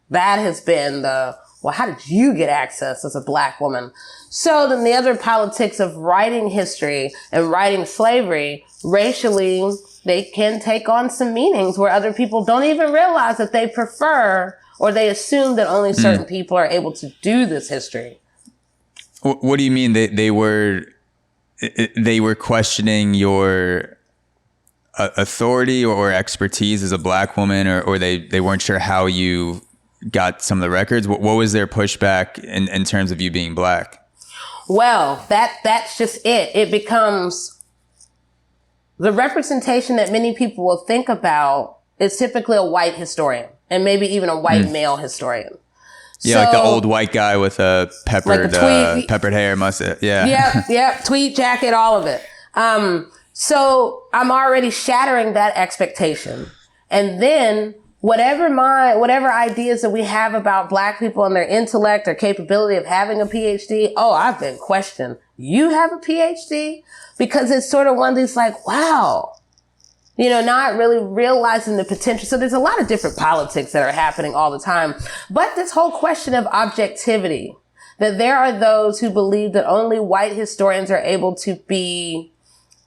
That has been well, how did you get access as a Black woman? So then the other politics of writing history and writing slavery, racially, they can take on some meanings where other people don't even realize that they prefer, or they assume that only certain people are able to do this history. What do you mean they were questioning your authority or expertise as a Black woman, or they weren't sure how you got some of the records? What was their pushback in terms of you being Black? Well, that's just it. It becomes the representation that many people will think about is typically a white historian, and maybe even a white male historian. Yeah, so, like the old white guy with a peppered hair, mustache. Yeah. Yep. Tweed jacket, all of it. So I'm already shattering that expectation. And then whatever ideas that we have about Black people and their intellect or capability of having a PhD, I've been questioned. You have a PhD? Because it's sort of one of these like, wow, not really realizing the potential. So there's a lot of different politics that are happening all the time. But this whole question of objectivity, that there are those who believe that only white historians are able to be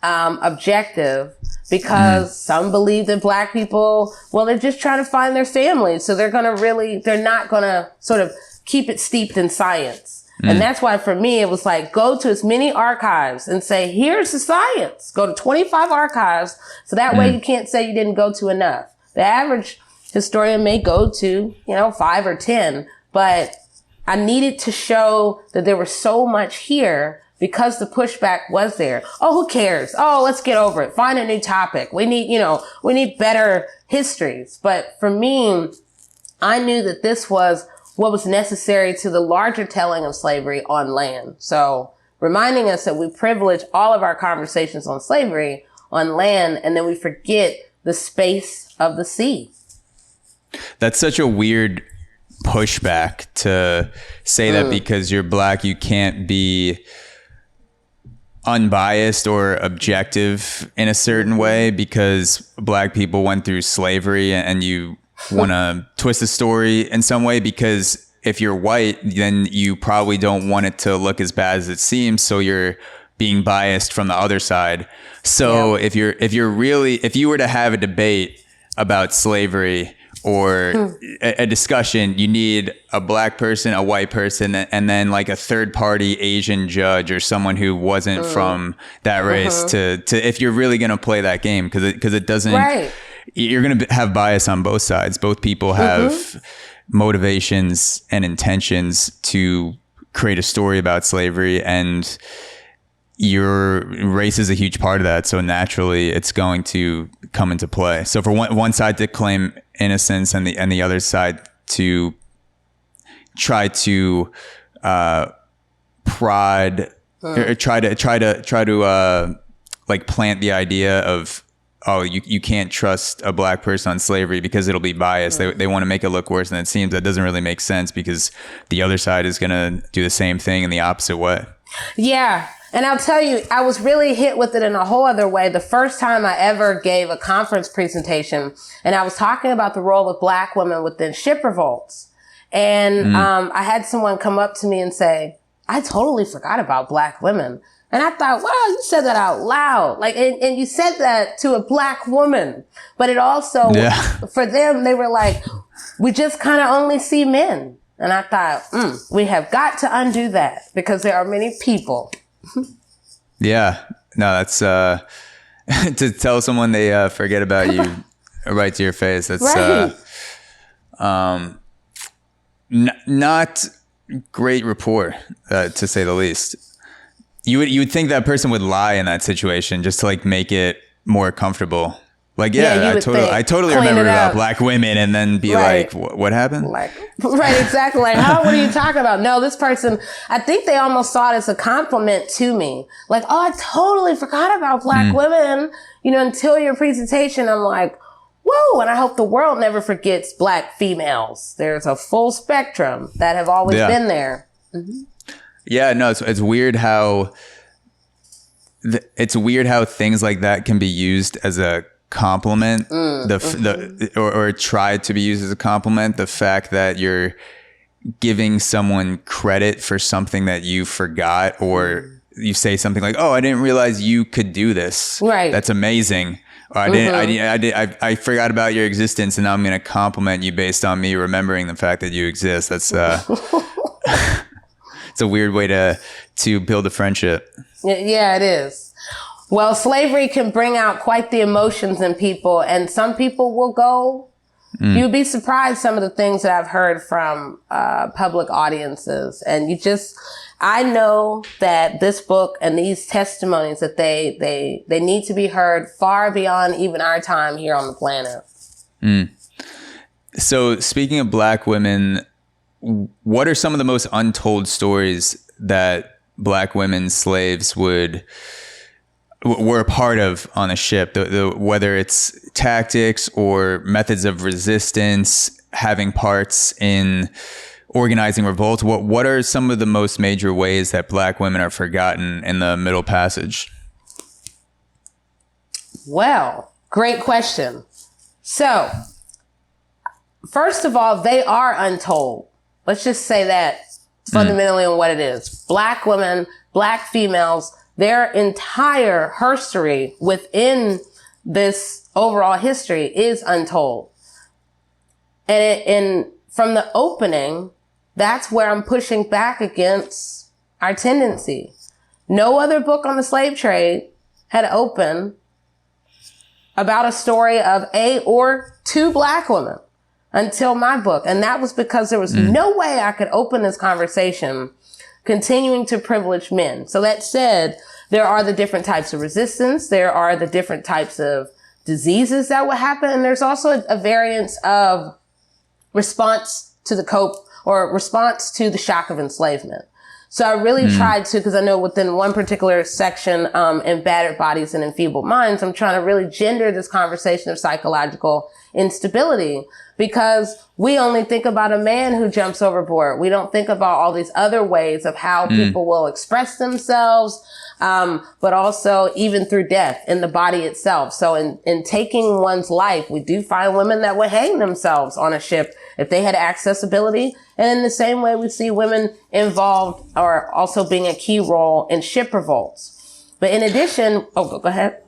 objective, because some believe that Black people, they're just trying to find their families. So they're not going to sort of keep it steeped in science. And that's why for me, it was like, go to as many archives and say, here's the science. Go to 25 archives. So that way you can't say you didn't go to enough. The average historian may go to, 5 or 10, but I needed to show that there was so much here because the pushback was there. Oh, who cares? Oh, let's get over it. Find a new topic. We need better histories. But for me, I knew that this was what was necessary to the larger telling of slavery on land. So reminding us that we privilege all of our conversations on slavery on land, and then we forget the space of the sea. That's such a weird pushback to say that because you're Black, you can't be unbiased or objective in a certain way because Black people went through slavery, and you want to twist the story in some way because if you're white, then you probably don't want it to look as bad as it seems. So you're being biased from the other side. So if you were to have a debate about slavery or a discussion, you need a Black person, a white person, and then like a third party Asian judge or someone who wasn't from that race to if you're really going to play that game, because it doesn't, you're going to have bias on both sides. Both people have motivations and intentions to create a story about slavery. And your race is a huge part of that. So naturally it's going to come into play. So for one side to claim innocence and the other side to try to prod or try to like plant the idea of, oh, you can't trust a black person on slavery because it'll be biased. They want to make it look worse than it seems. That doesn't really make sense because the other side is going to do the same thing in the opposite way. Yeah. And I'll tell you, I was really hit with it in a whole other way. The first time I ever gave a conference presentation, and I was talking about the role of black women within ship revolts. And I had someone come up to me and say, I totally forgot about black women. And I thought, wow, you said that out loud. Like, and you said that to a black woman. But it also, for them, they were like, we just kind of only see men. And I thought, we have got to undo that because there are many people. Yeah. No, that's, to tell someone they forget about you right to your face. That's, right. Not great rapport, to say the least. You would think that person would lie in that situation just to like make it more comfortable. Like, I totally remember about black women, and then be like, what happened? Like, right, exactly. Like, what are you talking about? No, this person, I think they almost saw it as a compliment to me. Like, oh, I totally forgot about black women, until your presentation. I'm like, whoa. And I hope the world never forgets black females. There's a full spectrum that have always been there. Mm-hmm. Yeah, no, it's weird how things like that can be used as a compliment, or tried to be used as a compliment. The fact that you're giving someone credit for something that you forgot, or you say something like, "Oh, I didn't realize you could do this. Right? That's amazing." Or I forgot about your existence, and now I'm going to compliment you based on me remembering the fact that you exist. That's it's a weird way to build a friendship. Yeah, it is. Well, slavery can bring out quite the emotions in people, and some people will go. You'd be surprised some of the things that I've heard from public audiences. And I know that this book and these testimonies, that they need to be heard far beyond even our time here on the planet. So speaking of black women, what are some of the most untold stories that black women slaves were a part of on a ship? Whether it's tactics or methods of resistance, having parts in organizing revolt. What are some of the most major ways that black women are forgotten in the Middle Passage? Well, great question. So, first of all, they are untold. Let's just say that fundamentally on what it is. Black women, black females, their entire history within this overall history is untold. And from the opening, that's where I'm pushing back against our tendency. No other book on the slave trade had opened about a story of a or two black women until my book. And that was because there was no way I could open this conversation continuing to privilege men. So that said, there are the different types of resistance. There are the different types of diseases that would happen. And there's also a variance of response to response to the shock of enslavement. So I really tried to, because I know within one particular section, in Battered Bodies and Enfeebled Minds, I'm trying to really gender this conversation of psychological instability, because we only think about a man who jumps overboard. We don't think about all these other ways of how people will express themselves, but also even through death in the body itself. So in taking one's life, we do find women that would hang themselves on a ship if they had accessibility. And in the same way, we see women involved or also being a key role in ship revolts. But in addition, go ahead.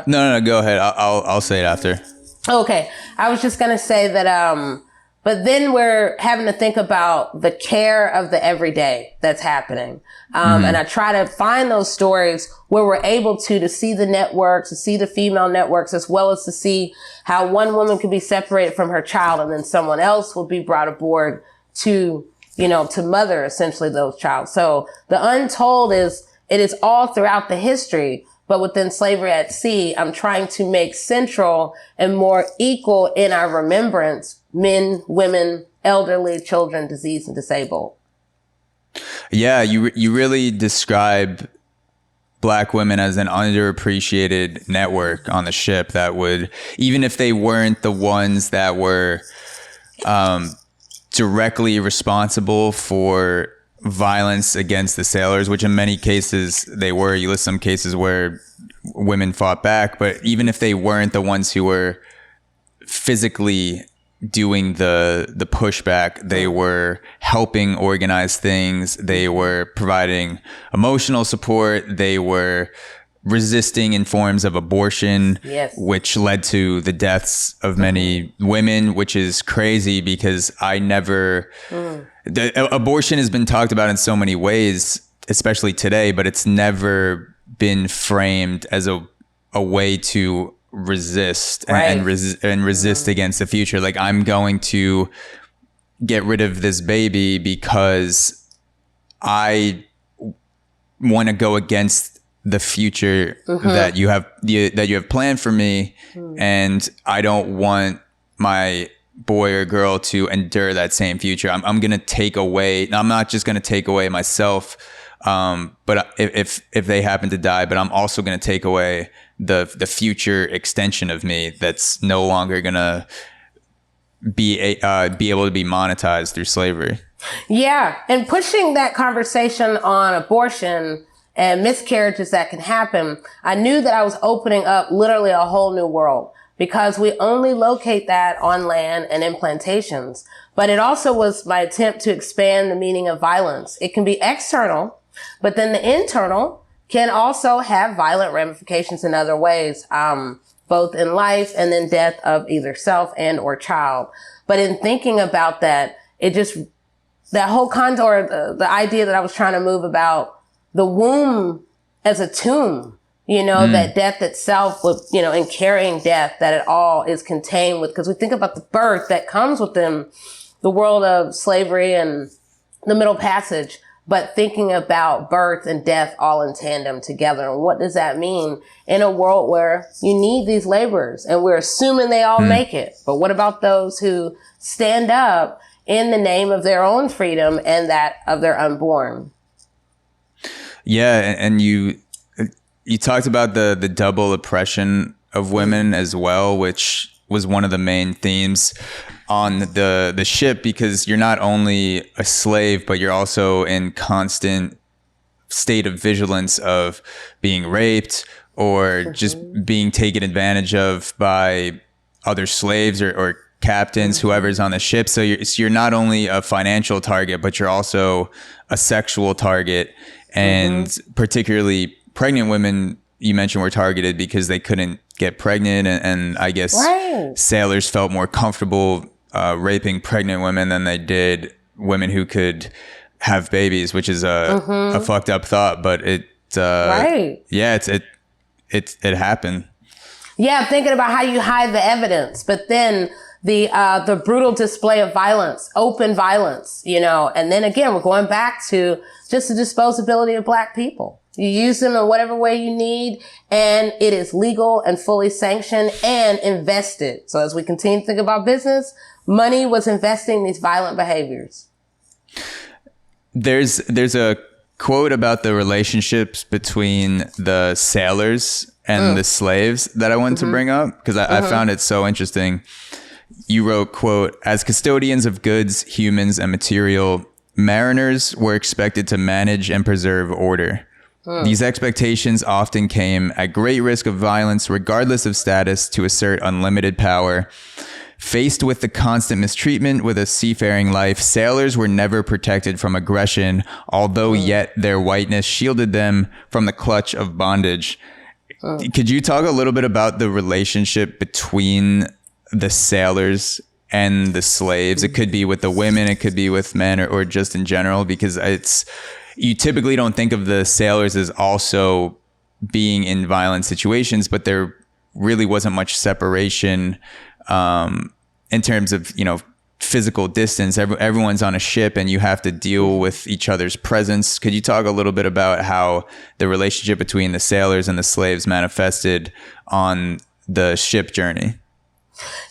No, go ahead. I'll say it after. Okay. I was just going to say that, but then we're having to think about the care of the everyday that's happening. And I try to find those stories where we're able to see the networks, to see the female networks, as well as to see how one woman could be separated from her child and then someone else will be brought aboard to mother essentially those child. So the untold is It is all throughout the history. But within slavery at sea, I'm trying to make central and more equal in our remembrance men, women, elderly, children, diseased, and disabled. Yeah, you really describe Black women as an underappreciated network on the ship that would, even if they weren't the ones that were directly responsible for violence against the sailors, which in many cases they were. You list some cases where women fought back, but even if they weren't the ones who were physically doing the pushback, they were helping organize things, they were providing emotional support, they were resisting in forms of abortion, yes, which led to the deaths of many women, which is crazy because I never abortion has been talked about in so many ways, especially today, but it's never been framed as a way to resist and resist against the future. Like, I'm going to get rid of this baby because I want to go against the future that you have planned for me, and I don't want my boy or girl to endure that same future. I'm going to take away. I'm not just going to take away myself, but if they happen to die, but I'm also going to take away the future extension of me that's no longer going to be able to be monetized through slavery. Yeah, and pushing that conversation on abortion and miscarriages that can happen, I knew that I was opening up literally a whole new world, because we only locate that on land and in plantations. But it also was my attempt to expand the meaning of violence. It can be external, but then the internal can also have violent ramifications in other ways, both in life and then death of either self and or child. But in thinking about that, that whole contour, the idea that I was trying to move about the womb as a tomb, that death itself would, in carrying death, that it all is contained with, because we think about the birth that comes within the world of slavery and the Middle Passage, but thinking about birth and death all in tandem together. And what does that mean in a world where you need these laborers and we're assuming they all make it? But what about those who stand up in the name of their own freedom and that of their unborn? Yeah. And you talked about the double oppression of women as well, which was one of the main themes on the ship, because you're not only a slave, but you're also in constant state of vigilance of being raped or just being taken advantage of by other slaves or captains, whoever's on the ship. So you're not only a financial target, but you're also a sexual target. And particularly pregnant women, you mentioned, were targeted because they couldn't get pregnant. And I guess sailors felt more comfortable raping pregnant women than they did women who could have babies, which is a fucked up thought, but it happened. Yeah, thinking about how you hide the evidence, but then the brutal display of violence, open violence, and then again, we're going back to just the disposability of Black people. You use them in whatever way you need, and it is legal and fully sanctioned and invested. So as we continue to think about business, money was investing in these violent behaviors. There's a quote about the relationships between the sailors and the slaves that I wanted to bring up, because I found it so interesting. You wrote, quote, "As custodians of goods, humans, and material, mariners were expected to manage and preserve order. These expectations often came at great risk of violence, regardless of status, to assert unlimited power. Faced with the constant mistreatment with a seafaring life, sailors were never protected from aggression, although yet their whiteness shielded them from the clutch of bondage." Could you talk a little bit about the relationship between the sailors and the slaves? It could be with the women, it could be with men, or just in general, because you typically don't think of the sailors as also being in violent situations, but there really wasn't much separation in terms of, physical distance. Everyone's on a ship and you have to deal with each other's presence. Could you talk a little bit about how the relationship between the sailors and the slaves manifested on the ship journey?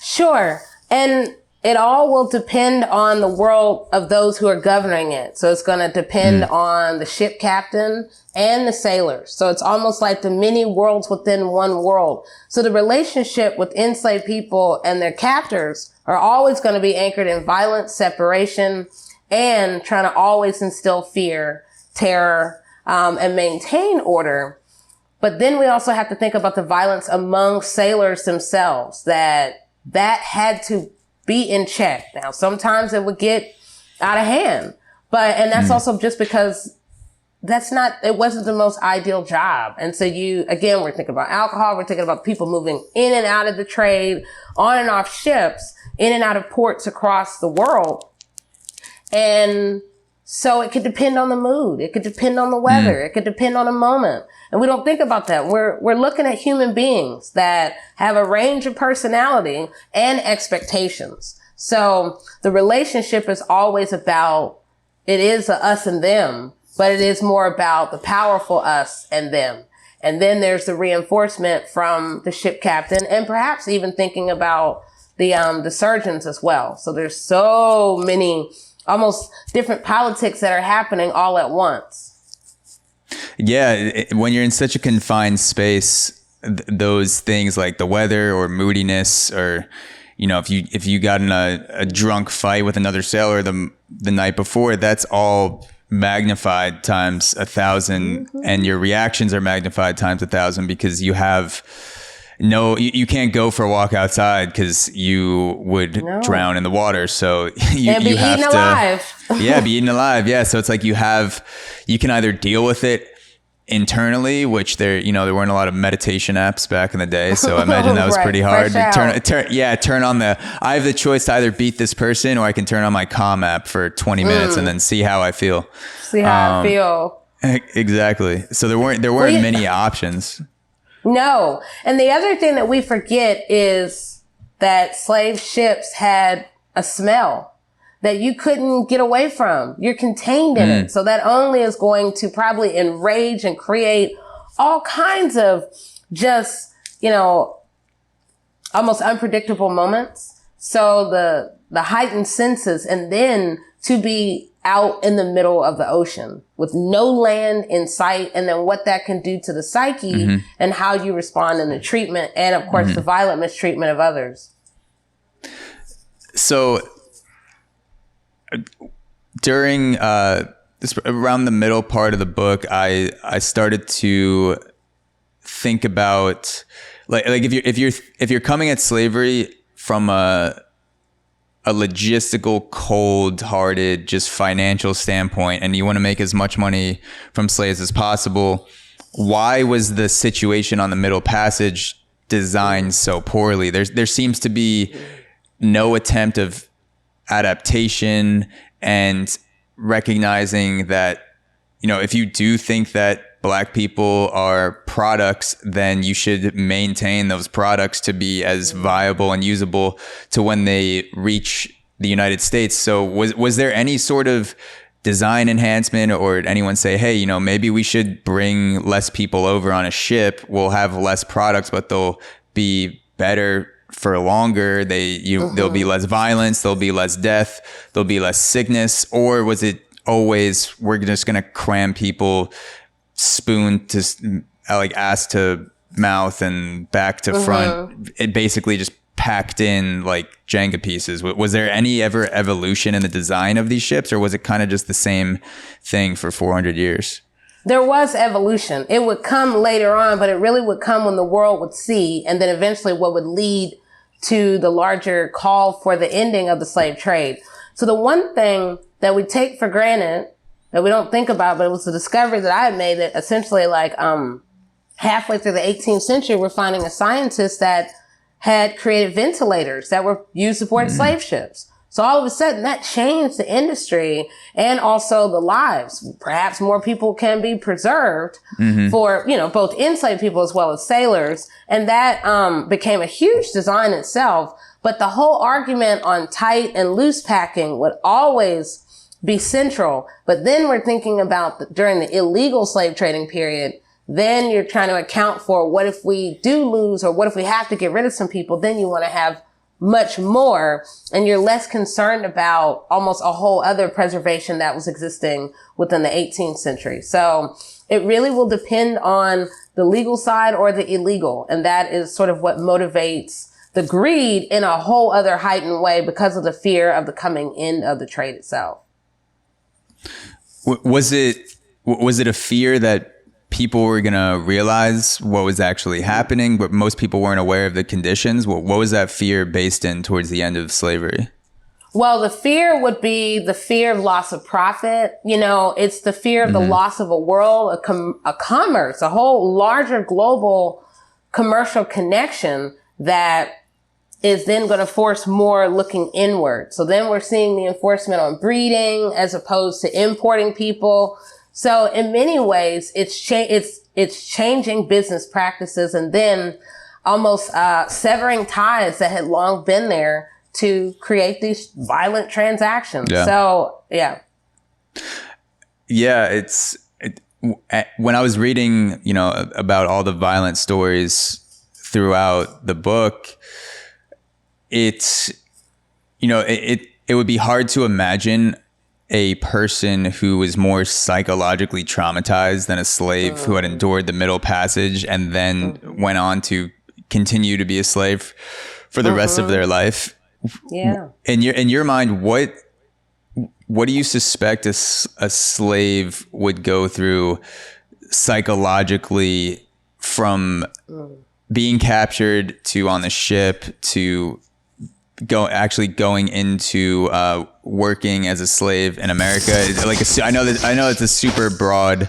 Sure. And it all will depend on the world of those who are governing it. So it's going to depend on the ship captain and the sailors. So it's almost like the many worlds within one world. So the relationship with enslaved people and their captors are always going to be anchored in violence, separation, and trying to always instill fear, terror, and maintain order. But then we also have to think about the violence among sailors themselves, that had to be in check. Now, sometimes it would get out of hand, and that's also just because it wasn't the most ideal job. And so we're thinking about alcohol. We're thinking about people moving in and out of the trade, on and off ships, in and out of ports across the world. And so it could depend on the mood. It could depend on the weather. It could depend on a moment. And we don't think about that. We're looking at human beings that have a range of personality and expectations. So the relationship is always it is a us and them, but it is more about the powerful us and them. And then there's the reinforcement from the ship captain, and perhaps even thinking about the surgeons as well. So there's so many almost different politics that are happening all at once. Yeah, when you're in such a confined space, those things like the weather or moodiness, or if you got in a drunk fight with another sailor the night before, that's all magnified times 1,000, and your reactions are magnified times 1,000 because you have you can't go for a walk outside because you would drown in the water. So you have eaten to alive. be eaten alive. Yeah. So it's like you can either deal with it internally, which there weren't a lot of meditation apps back in the day. So I imagine that was pretty hard. Turn on I have the choice to either beat this person or I can turn on my Calm app for 20 minutes and then see how I feel. Exactly. So there weren't many options. No. And the other thing that we forget is that slave ships had a smell that you couldn't get away from. You're contained in it. So that only is going to probably enrage and create all kinds of just, almost unpredictable moments. So the heightened senses, and then to be out in the middle of the ocean with no land in sight, and then what that can do to the psyche and how you respond in the treatment, and of course the violent mistreatment of others. So during around the middle part of the book, I started to think about like if you're coming at slavery from a logistical, cold-hearted, just financial standpoint, and you want to make as much money from slaves as possible, why was the situation on the Middle Passage designed so poorly? There seems to be no attempt of adaptation and recognizing that, if you do think that Black people are products, then you should maintain those products to be as viable and usable to when they reach the United States. So was there any sort of design enhancement, or did anyone say, hey, maybe we should bring less people over on a ship. We'll have less products, but they'll be better for longer. There'll be less violence. There'll be less death. There'll be less sickness. Or was it always, we're just going to cram people spoon to ass to mouth and back to front, it basically just packed in like Jenga pieces? Was there any ever evolution in the design of these ships, or was it kind of just the same thing for 400 years? There was evolution. It would come later on, but it really would come when the world would see, and then eventually what would lead to the larger call for the ending of the slave trade. So the one thing that we take for granted that we don't think about, but it was the discovery that I had made, that essentially halfway through the 18th century, we're finding a scientist that had created ventilators that were used aboard slave ships. So all of a sudden that changed the industry and also the lives. Perhaps more people can be preserved for, both enslaved people as well as sailors. And that became a huge design itself. But the whole argument on tight and loose packing would always be central. But then we're thinking about during the illegal slave trading period, then you're trying to account for what if we do lose, or what if we have to get rid of some people, then you want to have much more, and you're less concerned about almost a whole other preservation that was existing within the 18th century. So it really will depend on the legal side or the illegal. And that is sort of what motivates the greed in a whole other heightened way because of the fear of the coming end of the trade itself. Was it a fear that people were going to realize what was actually happening, but most people weren't aware of the conditions? What was that fear based in towards the end of slavery? Well, the fear would be the fear of loss of profit. You know, it's the fear of the loss of a world, a commerce, a whole larger global commercial connection that is then going to force more looking inward. So then we're seeing the enforcement on breeding as opposed to importing people. So in many ways, it's changing business practices and then almost severing ties that had long been there to create these violent transactions. Yeah. So, yeah. Yeah, when I was reading, about all the violent stories throughout the book, it would be hard to imagine a person who was more psychologically traumatized than a slave who had endured the Middle Passage and then went on to continue to be a slave for the rest of their life. Yeah. In your mind, what do you suspect a slave would go through psychologically from being captured to on the ship to going into working as a slave in America? Like I know it's a super broad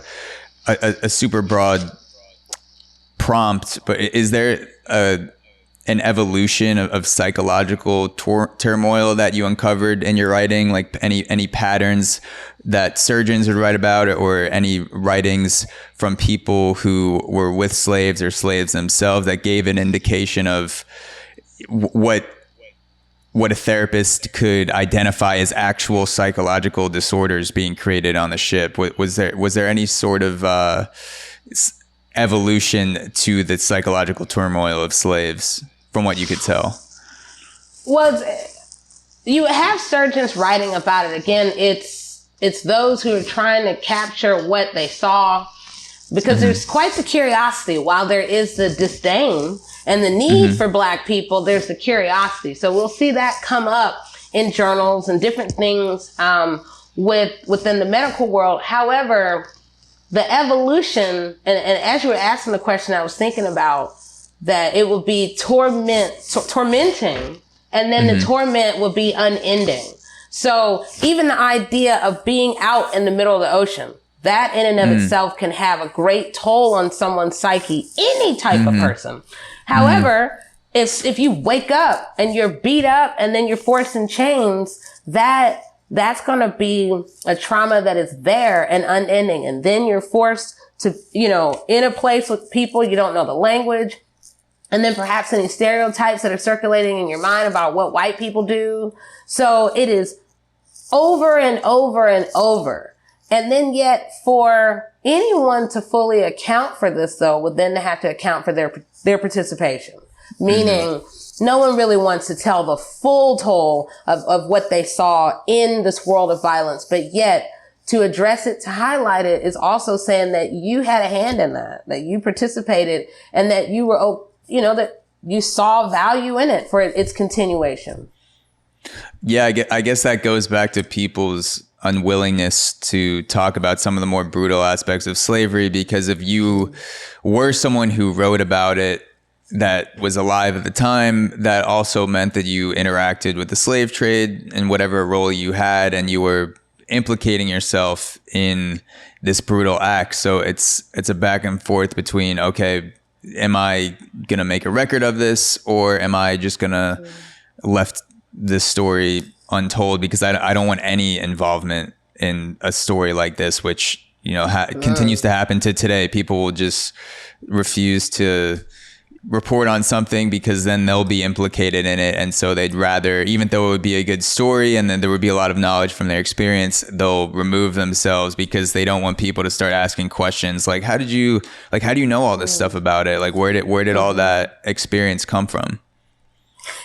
prompt, but is there an evolution of psychological turmoil that you uncovered in your writing, like any patterns that surgeons would write about, or any writings from people who were with slaves or slaves themselves that gave an indication of what a therapist could identify as actual psychological disorders being created on the ship? Was there any sort of evolution to the psychological turmoil of slaves from what you could tell? Well, you have surgeons writing about it. Again, it's those who are trying to capture what they saw, because there's quite the curiosity. While there is the disdain and the need for Black people, there's the curiosity. So we'll see that come up in journals and different things within the medical world. However, the evolution, and as you were asking the question, I was thinking about that it would be tormenting, and then the torment would be unending. So even the idea of being out in the middle of the ocean, that in and of itself can have a great toll on someone's psyche, any type of person. However, if you wake up and you're beat up and then you're forced in chains, that's going to be a trauma that is there and unending. And then you're forced to, in a place with people, you don't know the language. And then perhaps any stereotypes that are circulating in your mind about what white people do. So it is over and over and over. And then yet for anyone to fully account for this, though, would then have to account for their participation. Meaning no one really wants to tell the full toll of what they saw in this world of violence. But yet to address it, to highlight it, is also saying that you had a hand in that you participated, and that you were, that you saw value in it for its continuation. Yeah, I guess that goes back to people's unwillingness to talk about some of the more brutal aspects of slavery, because if you were someone who wrote about it that was alive at the time, that also meant that you interacted with the slave trade in whatever role you had, and you were implicating yourself in this brutal act. So it's a back and forth between, okay, am I going to make a record of this, or am I just going to left this story untold, because I don't want any involvement in a story like this, which, continues to happen to today. People will just refuse to, report on something because then they'll be implicated in it. And so they'd rather, even though it would be a good story and then there would be a lot of knowledge from their experience, they'll remove themselves because they don't want people to start asking questions like, how do you know all this stuff about it? Like, where did all that experience come from?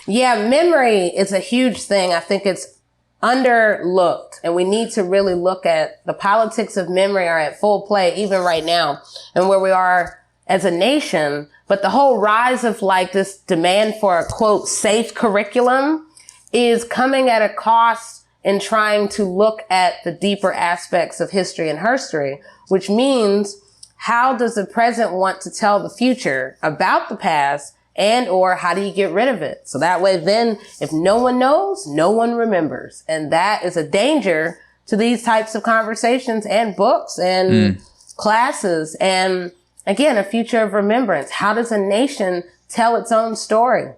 Yeah, memory is a huge thing. I think it's underlooked, and we need to really look at the politics of memory are at full play even right now and where we are as a nation. But the whole rise of like this demand for a quote safe curriculum is coming at a cost in trying to look at the deeper aspects of history and herstory, which means how does the present want to tell the future about the past, and or how do you get rid of it? So that way then if no one knows, no one remembers. And that is a danger to these types of conversations and books and classes. And again, a future of remembrance. How does a nation tell its own story?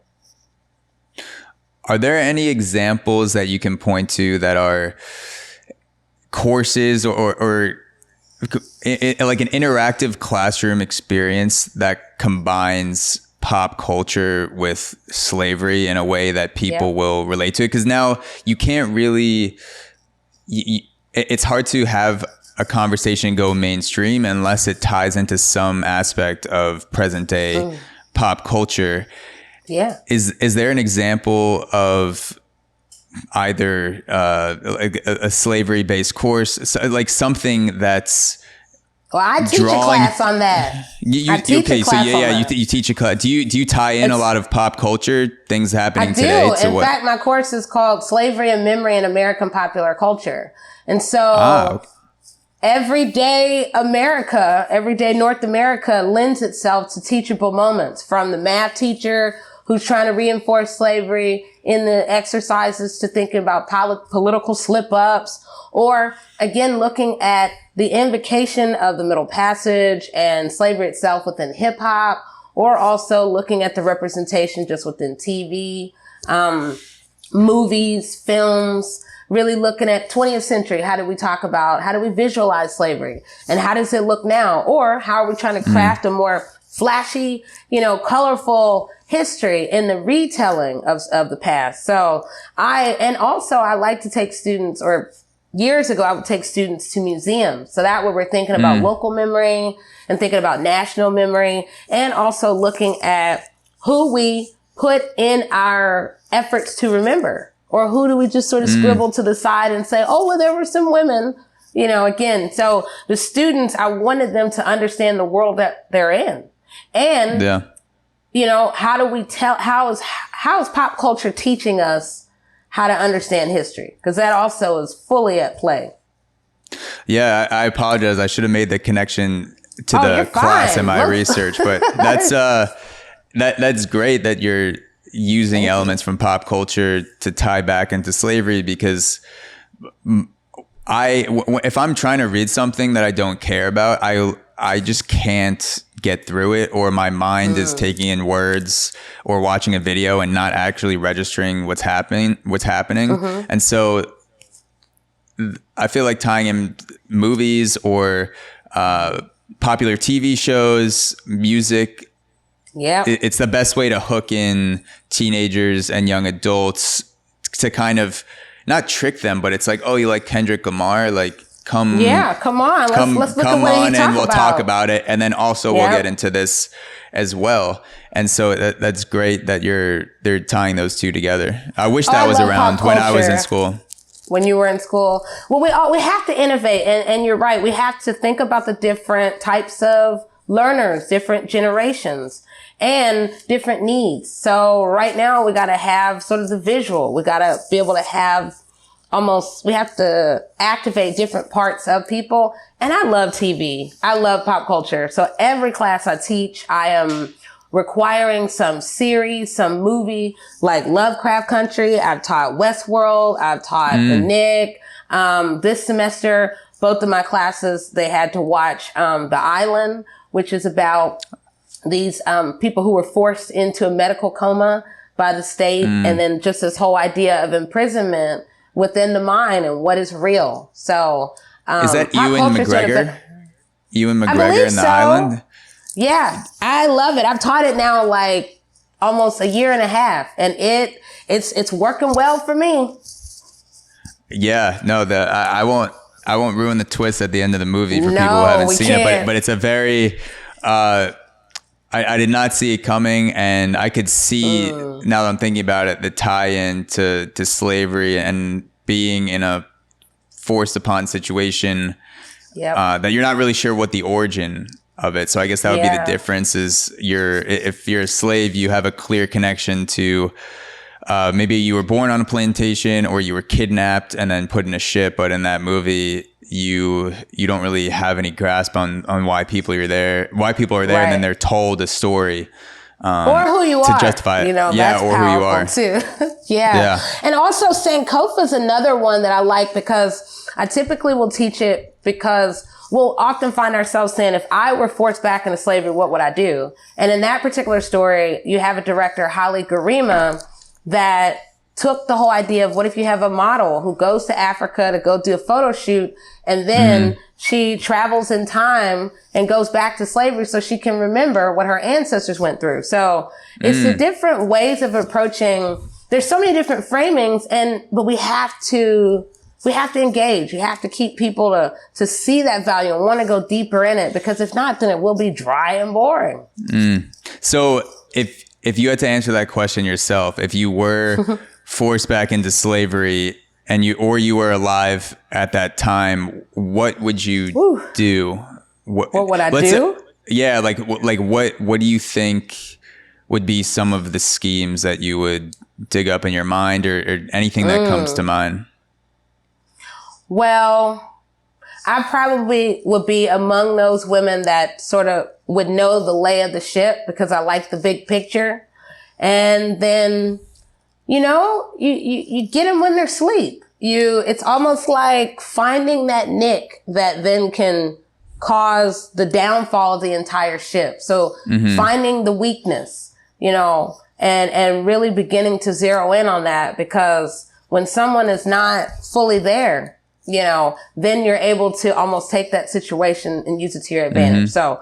Are there any examples that you can point to that are courses or like an interactive classroom experience that combines pop culture with slavery in a way that people will relate to it? Because now you can't really, it's hard to have a conversation go mainstream unless it ties into some aspect of present day pop culture. Yeah. Is there an example of either like a slavery based course, like something that's I teach a class on that. You teach a class. Do you tie in a lot of pop culture things happening today? In fact, my course is called Slavery and Memory in American Popular Culture. And so everyday North America lends itself to teachable moments, from the math teacher who's trying to reinforce slavery in the exercises to thinking about political slip-ups, or again, looking at the invocation of the Middle Passage and slavery itself within hip hop, or also looking at the representation just within TV, movies, films, really looking at 20th century. How do we visualize slavery, and how does it look now? Or how are we trying to craft a more flashy, colorful history in the retelling of the past? So I like to take students, or years ago, I would take students to museums. So that way we're thinking about local memory and thinking about national memory, and also looking at who we put in our efforts to remember, or who do we just sort of scribble to the side and say, oh, well, there were some women, again. So the students, I wanted them to understand the world that they're in. And, how do we how is pop culture teaching us how to understand history? Because that also is fully at play. Yeah, I apologize. I should have made the connection to the class in my research, but that's great that you're using elements from pop culture to tie back into slavery, because if I'm trying to read something that I don't care about, I just can't get through it, or my mind is taking in words or watching a video and not actually registering what's happening. And so I feel like tying in movies or popular TV shows, music, it's the best way to hook in teenagers and young adults, to kind of not trick them, but it's like, oh, you like Kendrick Lamar? Like, come on. Let's look at what and we'll talk about it. And then also we'll get into this as well. And so that's great that they're tying those two together. I wish that was around when I was in school. When you were in school. Well, we have to innovate. And you're right. We have to think about the different types of learners, different generations, and different needs. So right now we got to have sort of the visual. We got to be able to have we have to activate different parts of people. And I love TV. I love pop culture. So every class I teach, I am requiring some series, some movie, like Lovecraft Country. I've taught Westworld. I've taught The Nick. This semester, both of my classes, they had to watch The Island, which is about these people who were forced into a medical coma by the state. And then just this whole idea of imprisonment within the mind and what is real. So is that Ewan McGregor? Ewan McGregor in The Island? Yeah, I love it. I've taught it now like almost a year and a half, and it's working well for me. Yeah, no, I won't ruin the twist at the end of the movie for people who haven't seen it, but it's a very I did not see it coming, and I could see now that I'm thinking about it, the tie-in to slavery and being in a forced upon situation that you're not really sure what the origin of it. So I guess that would be the difference is if you're a slave, you have a clear connection to maybe you were born on a plantation or you were kidnapped and then put in a ship. But in that movie, you don't really have any grasp on why people are there, and then they're told a story. Or who you to are. justify it. That's or who you are. too. Yeah. And also Sankofa is another one that I like because I typically will teach it because we'll often find ourselves saying, if I were forced back into slavery, what would I do? And in that particular story, you have a director, Holly Garima, that took the whole idea of what if you have a model who goes to Africa to go do a photo shoot, and then she travels in time and goes back to slavery so she can remember what her ancestors went through. So it's the different ways of approaching. There's so many different framings, but we have to engage. You have to keep people to see that value and want to go deeper in it, because if not, then it will be dry and boring. So if you had to answer that question yourself, if you were forced back into slavery and you were alive at that time, what would you do? What would I do? What do you think would be some of the schemes that you would dig up in your mind, or anything that comes to mind? Well, I probably would be among those women that sort of would know the lay of the ship, because I like the big picture. And then, you get them when they're asleep. It's almost like finding that nick that then can cause the downfall of the entire ship. So finding the weakness, and really beginning to zero in on that, because when someone is not fully there, then you're able to almost take that situation and use it to your advantage. So,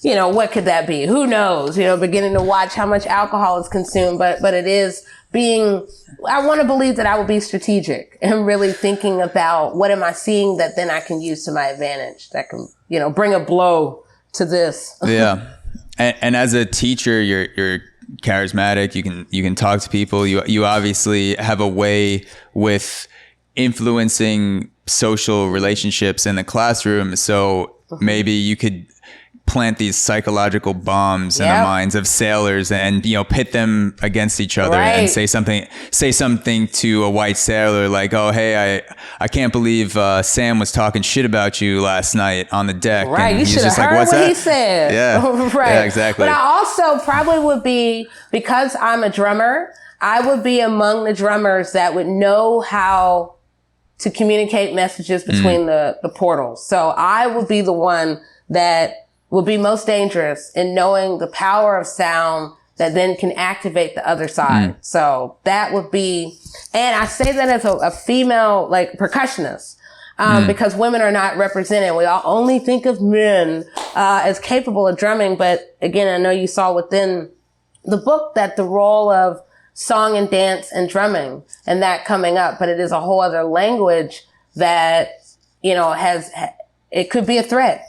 what could that be? Who knows? Beginning to watch how much alcohol is consumed, but it is I want to believe that I will be strategic and really thinking about what am I seeing that then I can use to my advantage, that can, bring a blow to this. Yeah. And as a teacher, you're charismatic. You can talk to people. You obviously have a way with influencing social relationships in the classroom. So maybe you could plant these psychological bombs in the minds of sailors and, pit them against each other and say something to a white sailor like, oh, hey, I can't believe Sam was talking shit about you last night on the deck. Right. And you should have heard what he said. Yeah. Right. Yeah, exactly. But I also probably would be, because I'm a drummer, I would be among the drummers that would know how to communicate messages between the portals. So I would be the one that would be most dangerous in knowing the power of sound that then can activate the other side. So that would be, and I say that as a female, percussionist, because women are not represented. We all only think of men, as capable of drumming. But again, I know you saw within the book that the role of song and dance and drumming and that coming up, but it is a whole other language that, it could be a threat,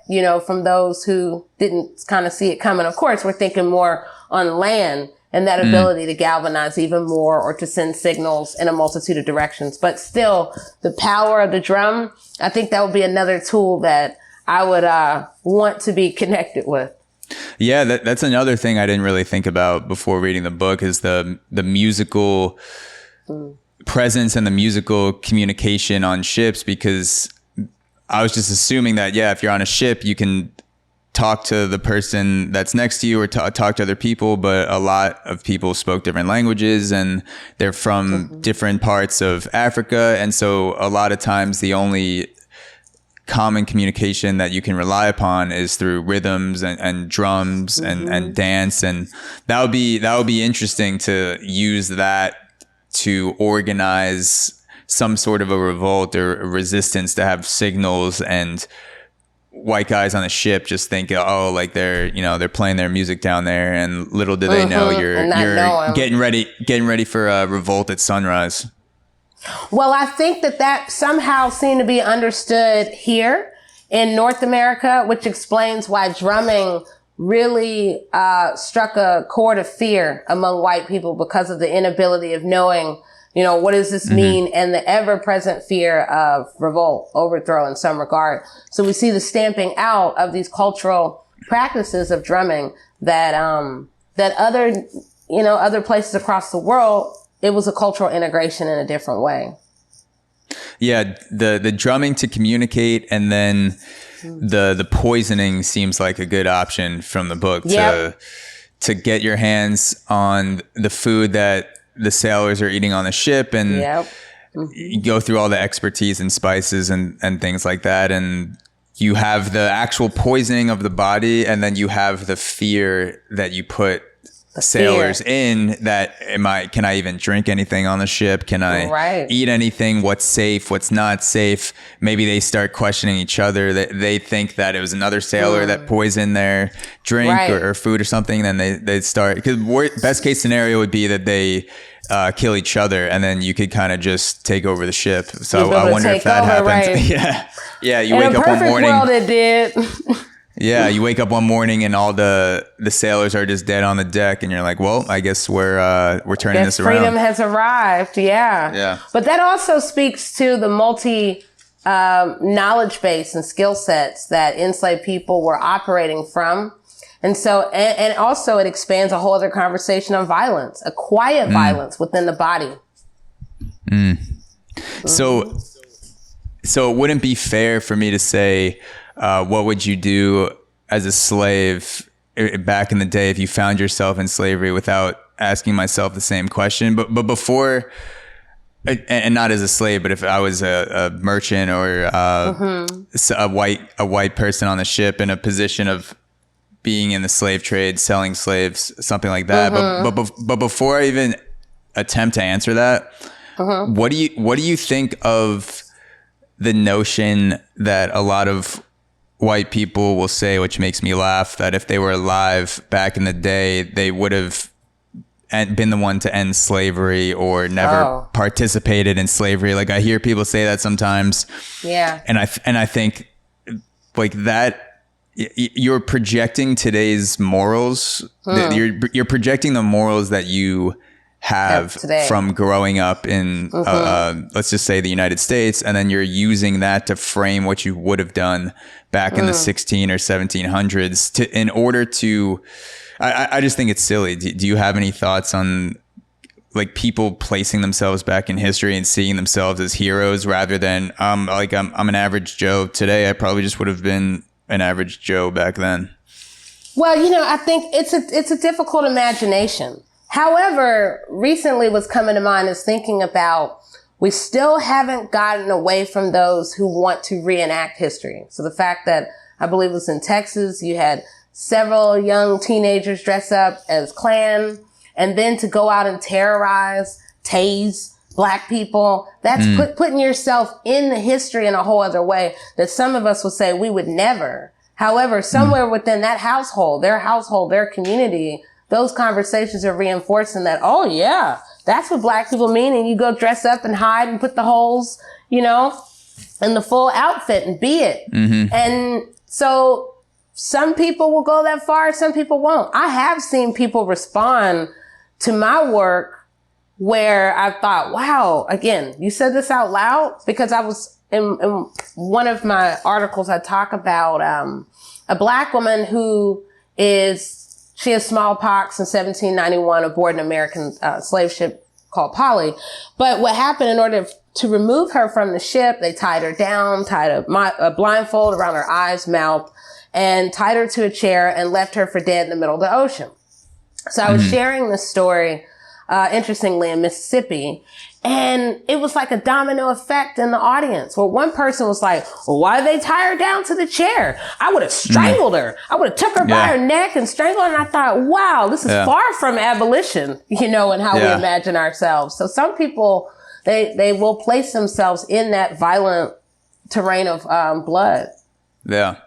from those who didn't kind of see it coming. Of course, we're thinking more on land and that ability to galvanize even more or to send signals in a multitude of directions. But still, the power of the drum, I think that would be another tool that I would want to be connected with. Yeah, that's another thing I didn't really think about before reading the book is the musical presence and the musical communication on ships, because I was just assuming that, if you're on a ship, you can talk to the person that's next to you or talk to other people, but a lot of people spoke different languages and they're from different parts of Africa. And so a lot of times the only common communication that you can rely upon is through rhythms and drums and dance. And that would be interesting to use that to organize some sort of a revolt or a resistance, to have signals and white guys on the ship just think, oh, like they're playing their music down there, and little do they know you're getting ready for a revolt at sunrise. Well, I think that somehow seemed to be understood here in North America, which explains why drumming really struck a chord of fear among white people, because of the inability of knowing, what does this mean? And the ever-present fear of revolt, overthrow in some regard. So we see the stamping out of these cultural practices of drumming that other places across the world, it was a cultural integration in a different way. Yeah, the drumming to communicate, and then the poisoning seems like a good option from the book to get your hands on the food that the sailors are eating on the ship, and you go through all the expertise and spices and things like that, and you have the actual poisoning of the body, and then you have the fear that you put sailors in, that can I even drink anything on the ship? Can I eat anything? What's safe? What's not safe? Maybe they start questioning each other. They think that it was another sailor that poisoned their drink or food or something. Then they start, because best case scenario would be that they kill each other, and then you could kind of just take over the ship. So I wonder if that happens. Yeah. You wake up one morning. In a perfect world, it did. Yeah, you wake up one morning and all the sailors are just dead on the deck, and you're like, well, I guess we're turning this around. Freedom has arrived. Yeah. But that also speaks to the multi knowledge base and skill sets that enslaved people were operating from. And so, and also it expands a whole other conversation on violence, a quiet violence within the body. So it wouldn't be fair for me to say, what would you do as a slave back in the day if you found yourself in slavery, without asking myself the same question? But before, and not as a slave, but if I was a merchant or a white person on the ship in a position of being in the slave trade, selling slaves, something like that. But before I even attempt to answer that, what do you think of the notion that a lot of white people will say, which makes me laugh, that if they were alive back in the day, they would have been the one to end slavery or never participated in slavery? Like, I hear people say that sometimes. Yeah. And I think like that, you're projecting today's morals. You're projecting the morals that you have from growing up in, let's just say, the United States, and then you're using that to frame what you would have done back in the 16 or 1700s in order to, I just think it's silly. Do you have any thoughts on like people placing themselves back in history and seeing themselves as heroes rather than I'm an average Joe today? I probably just would have been an average Joe back then. Well, I think it's a difficult imagination. However, recently what's coming to mind is thinking about, we still haven't gotten away from those who want to reenact history. So the fact that, I believe it was in Texas, you had several young teenagers dress up as Klan, and then to go out and terrorize, tase Black people, that's putting yourself in the history in a whole other way that some of us would say we would never. However, somewhere within that household, their community, those conversations are reinforcing that, oh yeah, that's what Black people mean. And you go dress up and hide and put the holes, in the full outfit and be it. And so some people will go that far, some people won't. I have seen people respond to my work where I thought, wow, again, you said this out loud, because I was in one of my articles, I talk about a Black woman who she has smallpox in 1791 aboard an American slave ship called Polly. But what happened, in order to remove her from the ship, they tied her down, tied a blindfold around her eyes, mouth, and tied her to a chair and left her for dead in the middle of the ocean. So I was sharing this story, interestingly, in Mississippi. And it was like a domino effect in the audience, where one person was like, well, why did they tie her down to the chair? I would have strangled her. I would have took her by her neck and strangled her. And I thought, wow, this is far from abolition, and how we imagine ourselves. So some people, they will place themselves in that violent terrain of blood. Yeah.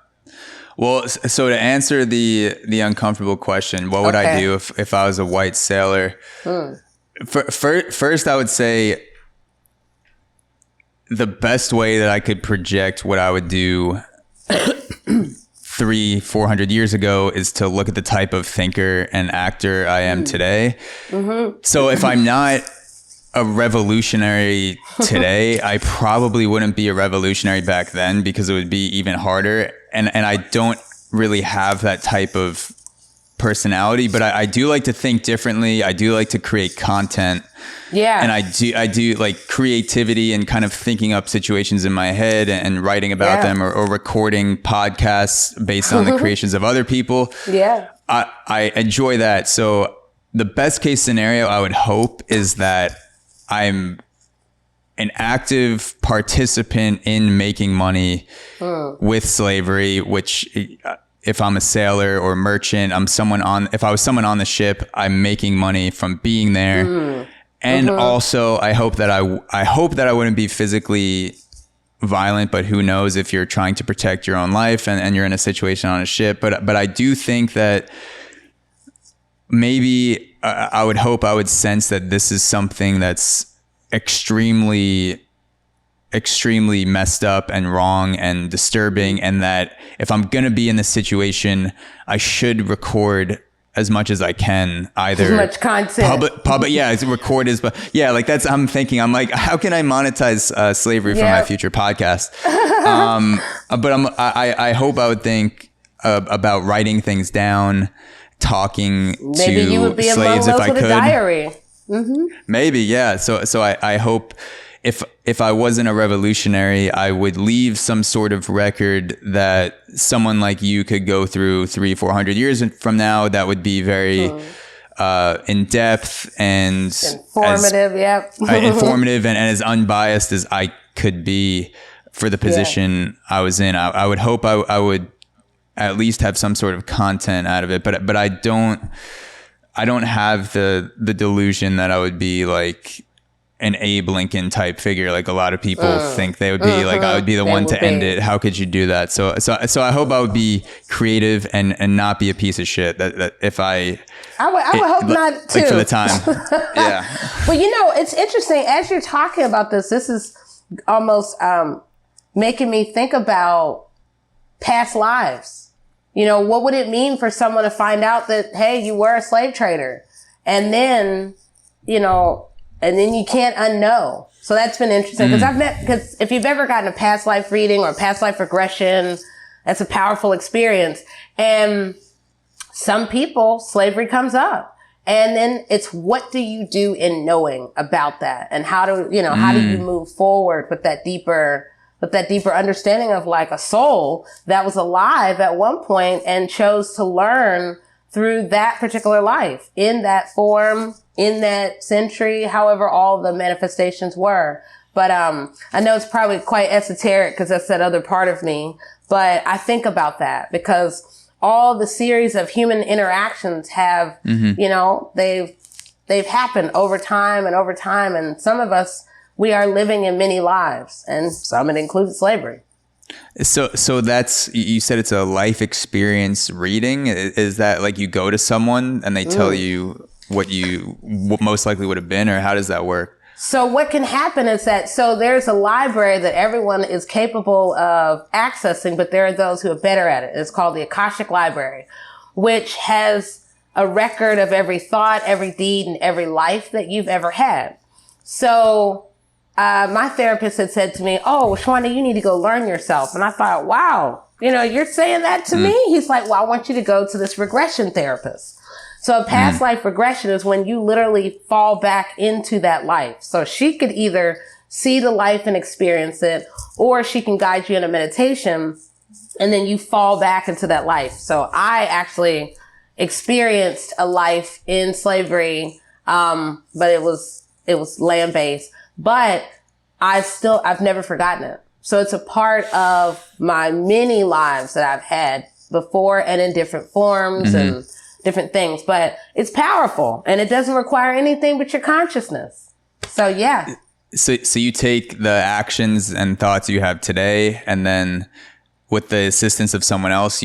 Well, so to answer the uncomfortable question, what would I do if I was a white sailor? First, I would say the best way that I could project what I would do 300-400 years ago is to look at the type of thinker and actor I am today. So if I'm not a revolutionary today, I probably wouldn't be a revolutionary back then, because it would be even harder. And I don't really have that type of personality, but I do like to think differently. I do like to create content. Yeah. And I do like creativity and kind of thinking up situations in my head and writing about them, or recording podcasts based on the creations of other people. Yeah. I enjoy that. So the best case scenario, I would hope, is that I'm an active participant in making money with slavery, which if I'm a sailor or merchant, if I was someone on the ship, I'm making money from being there. And also I hope that I wouldn't be physically violent, but who knows if you're trying to protect your own life and you're in a situation on a ship. But I do think that maybe I would hope I would sense that this is something that's extremely messed up and wrong and disturbing, and that if I'm going to be in this situation, I should record as much as I can, either as much content, record as, but yeah, like that's, I'm like, how can I monetize slavery for my future podcast? But I hope I would think about writing things down, talking maybe to you would be slaves among those if I with could. A diary. Maybe, yeah. So I hope if I wasn't a revolutionary, I would leave some sort of record that someone like you could go through 300-400 years from now. That would be very in depth and informative. Informative and as unbiased as I could be for the position I was in. I would hope I would at least have some sort of content out of it, but I don't have the delusion that I would be like an Abe Lincoln type figure. Like a lot of people think they would be like, I would be the one to end it. How could you do that? So I hope I would be creative and not be a piece of shit. That if I would hope not too. Like for the time. Yeah. Well, it's interesting as you're talking about this. This is almost making me think about past lives. What would it mean for someone to find out that, hey, you were a slave trader, and then, and then you can't unknow. So that's been interesting because if you've ever gotten a past life reading or past life regression, that's a powerful experience. And some people, slavery comes up, and then it's what do you do in knowing about that, and how do you move forward with that deeper understanding of like a soul that was alive at one point and chose to learn through that particular life in that form, in that century, however all the manifestations were. But I know it's probably quite esoteric because that's that other part of me. But I think about that because all the series of human interactions have, they've happened over time. And some of us, we are living in many lives, and some it includes slavery. So that's, you said it's a life experience reading. Is that like you go to someone and they tell you what most likely would have been, or how does that work? So what can happen is that, so there's a library that everyone is capable of accessing, but there are those who are better at it. It's called the Akashic Library, which has a record of every thought, every deed, and every life that you've ever had. So my therapist had said to me, "Oh, Sowande, you need to go learn yourself." And I thought, wow, you're saying that to me? He's like, "Well, I want you to go to this regression therapist." So a past life regression is when you literally fall back into that life. So she could either see the life and experience it, or she can guide you in a meditation, and then you fall back into that life. So I actually experienced a life in slavery, but it was land-based. But I've never forgotten it. So it's a part of my many lives that I've had before and in different forms and different things. But it's powerful, and it doesn't require anything but your consciousness. So yeah. So you take the actions and thoughts you have today, and then with the assistance of someone else,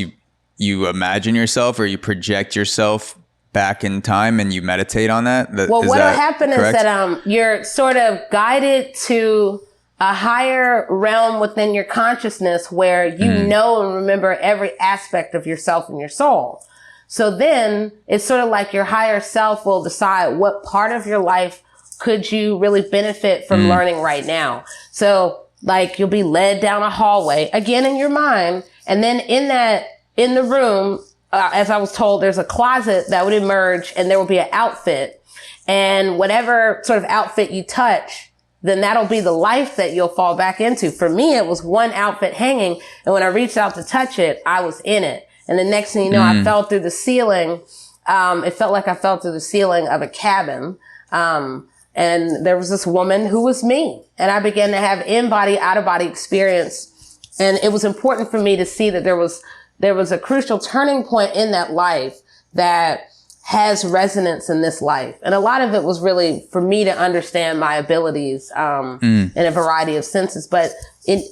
you imagine yourself or you project yourself back in time and you meditate on that? Well, what'll happen is that you're sort of guided to a higher realm within your consciousness where you know and remember every aspect of yourself and your soul. So then it's sort of like your higher self will decide what part of your life could you really benefit from learning right now. So like you'll be led down a hallway again in your mind. And then in the room, as I was told, there's a closet that would emerge and there will be an outfit, and whatever sort of outfit you touch, then that'll be the life that you'll fall back into. For me, it was one outfit hanging. And when I reached out to touch it, I was in it. And the next thing you know, I fell through the ceiling. It felt like I fell through the ceiling of a cabin. And there was this woman who was me, and I began to have in-body, out-of-body experience. And it was important for me to see that there was a crucial turning point in that life that has resonance in this life. And a lot of it was really for me to understand my abilities in a variety of senses, but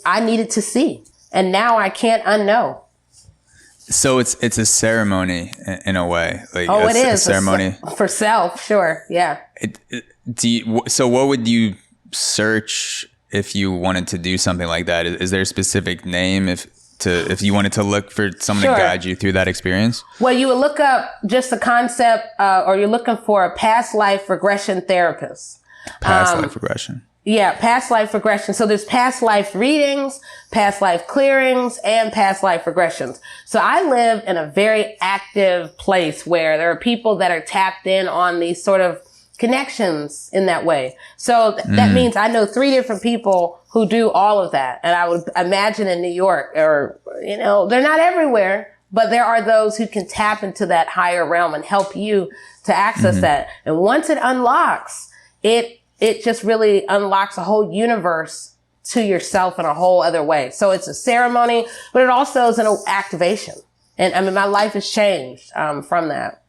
I needed to see. And now I can't unknow. So it's a ceremony in a way. Like it is a ceremony for self. Sure. Yeah. So what would you search if you wanted to do something like that? Is there a specific name if you wanted to look for someone to guide you through that experience? Well, you would look up just the concept, or you're looking for a past life regression therapist. Past life regression. Yeah, past life regression. So there's past life readings, past life clearings, and past life regressions. So I live in a very active place where there are people that are tapped in on these sort of connections in that way. So that means I know 3 different people who do all of that. And I would imagine in New York, or, they're not everywhere, but there are those who can tap into that higher realm and help you to access that. And once it unlocks, it just really unlocks a whole universe to yourself in a whole other way. So it's a ceremony, but it also is an activation. And I mean, my life has changed from that.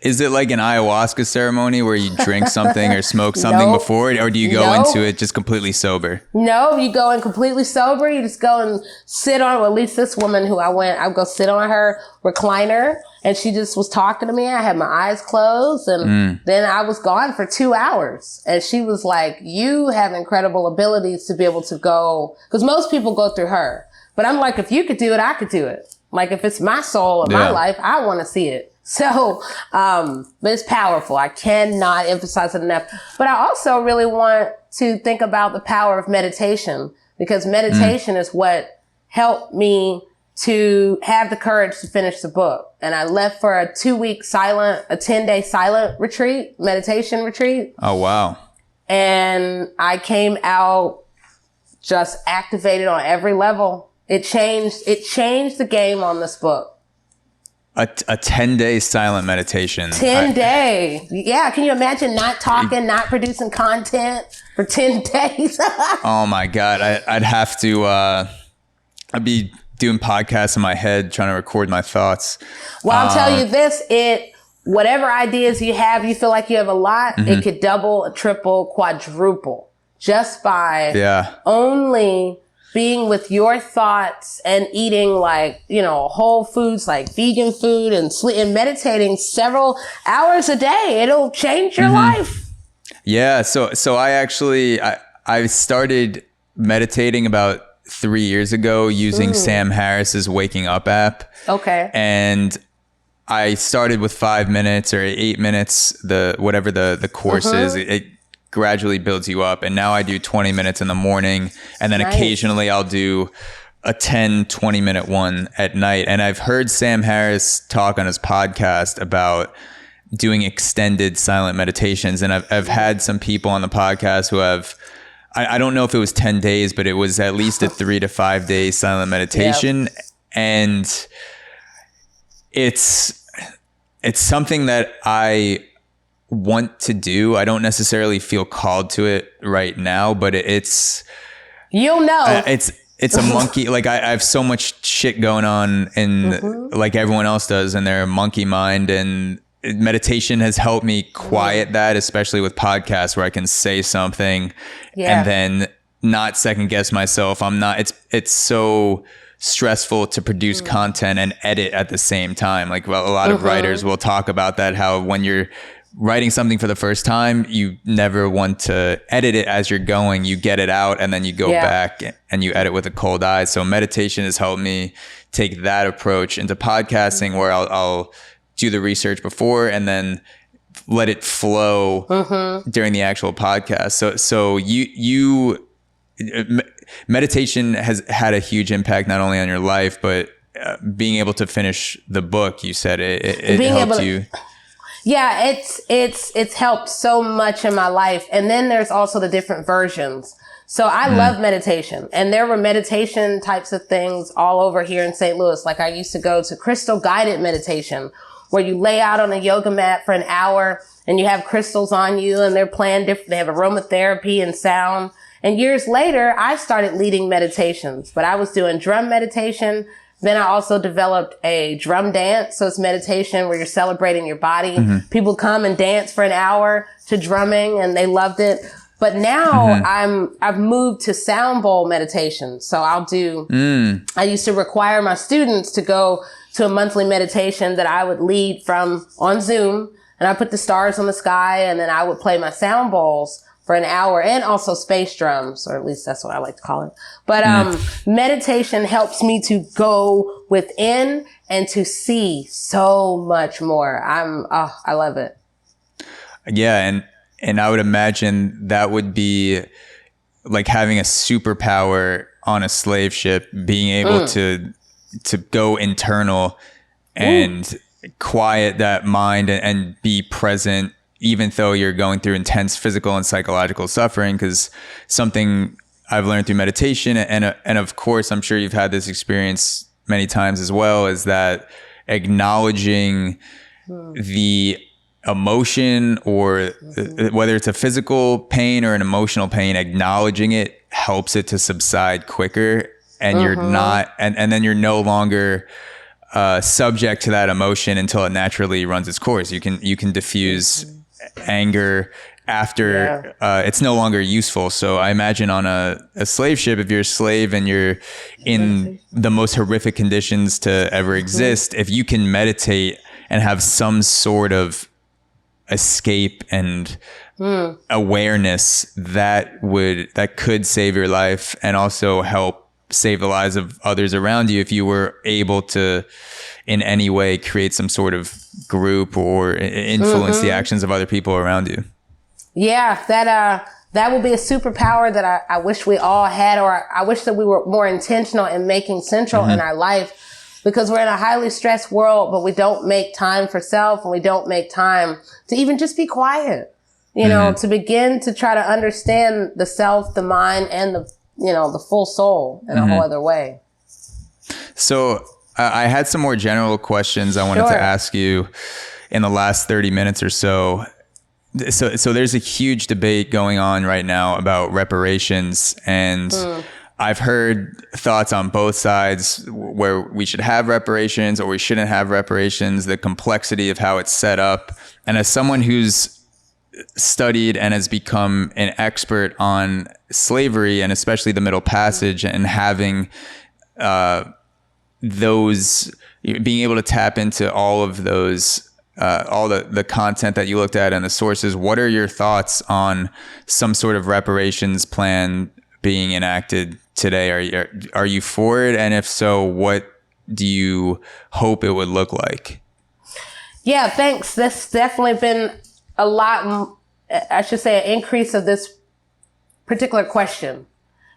Is it like an ayahuasca ceremony where you drink something or smoke something before it? Or do you go into it just completely sober? No, you go in completely sober. You just go and sit on, well, at least this woman who I'd go sit on her recliner, and she just was talking to me. I had my eyes closed, and then I was gone for 2 hours. And she was like, you have incredible abilities to be able to go, because most people go through her. But I'm like, if you could do it, I could do it. Like, if it's my soul or my life, I want to see it. So, but it's powerful. I cannot emphasize it enough. But I also really want to think about the power of meditation, because meditation is what helped me to have the courage to finish the book. And I left for a 10-day silent retreat, meditation retreat. Oh, wow. And I came out just activated on every level. It changed the game on this book. A 10-day silent meditation. 10-day. Yeah. Can you imagine not talking, not producing content for 10 days? Oh my God. I'd have to, I'd be doing podcasts in my head, trying to record my thoughts. Well, I'll tell you this, whatever ideas you have, you feel like you have a lot, it could double, triple, quadruple just by only being with your thoughts and eating whole foods like vegan food and sleep and meditating several hours a day. It'll change your life. Yeah. So I started meditating about 3 years ago using Sam Harris's Waking Up app. Okay. And I started with 5 minutes or 8 minutes, whatever the course is. It gradually builds you up. And now I do 20 minutes in the morning, and then occasionally I'll do a 10-20 minute one at night. And I've heard Sam Harris talk on his podcast about doing extended silent meditations. And I've had some people on the podcast who have, I don't know if it was 10 days, but it was at least a 3 to 5 day silent meditation. Yep. And it's something that I want to do. I don't necessarily feel called to it right now, but it's a monkey. Like I have so much shit going on, and like everyone else does in their monkey mind, and meditation has helped me quiet that, especially with podcasts where I can say something and then not second guess myself. I'm not, it's so stressful to produce content and edit at the same time. Like, well, a lot of writers will talk about that, how when you're writing something for the first time, you never want to edit it as you're going. You get it out and then you go back and you edit with a cold eye. So meditation has helped me take that approach into podcasting, where I'll do the research before and then let it flow during the actual podcast. So meditation has had a huge impact, not only on your life, but being able to finish the book. You said it helped you. Yeah, it's helped so much in my life. And then there's also the different versions. So I love meditation, and there were meditation types of things all over here in St. Louis. Like I used to go to crystal guided meditation, where you lay out on a yoga mat for an hour and you have crystals on you and they're playing different, they have aromatherapy and sound. And years later, I started leading meditations, but I was doing drum meditation. Then I also developed a drum dance. So it's meditation where you're celebrating your body. People come and dance for an hour to drumming and they loved it. But now I've moved to sound bowl meditation. So I'll do, I used to require my students to go to a monthly meditation that I would lead from on Zoom, and I put the stars on the sky, and then I would play my sound bowls for an hour, and also space drums, or at least that's what I like to call it. But meditation helps me to go within and to see so much more. I love it. Yeah, and I would imagine that would be like having a superpower on a slave ship, being able to go internal and quiet that mind and be present, even though you're going through intense physical and psychological suffering. Because something I've learned through meditation, and of course, I'm sure you've had this experience many times as well, is that acknowledging the emotion, or whether it's a physical pain or an emotional pain, acknowledging it helps it to subside quicker. And you're not, and then you're no longer subject to that emotion until it naturally runs its course. You can diffuse anger after it's no longer useful. So I imagine on a slave ship, if you're a slave and you're in the most horrific conditions to ever exist, if you can meditate and have some sort of escape and awareness, that could save your life and also help save the lives of others around you, if you were able to in any way create some sort of group or influence the actions of other people around you. Yeah, that would be a superpower that I wish we all had, or I wish that we were more intentional in making central in our life, because we're in a highly stressed world, but we don't make time for self, and we don't make time to even just be quiet, you know, to begin to try to understand the self, the mind, and the full soul in a whole other way. So I had some more general questions I wanted to ask you in the last 30 minutes or so. So there's a huge debate going on right now about reparations, and I've heard thoughts on both sides, where we should have reparations or we shouldn't have reparations, the complexity of how it's set up. And as someone who's studied and has become an expert on slavery, and especially the Middle Passage, and having those, being able to tap into all of those, all the content that you looked at and the sources, what are your thoughts on some sort of reparations plan being enacted today? Are you for it? And if so, what do you hope it would look like? Yeah, thanks. That's definitely been a lot, I should say, an increase of this particular question.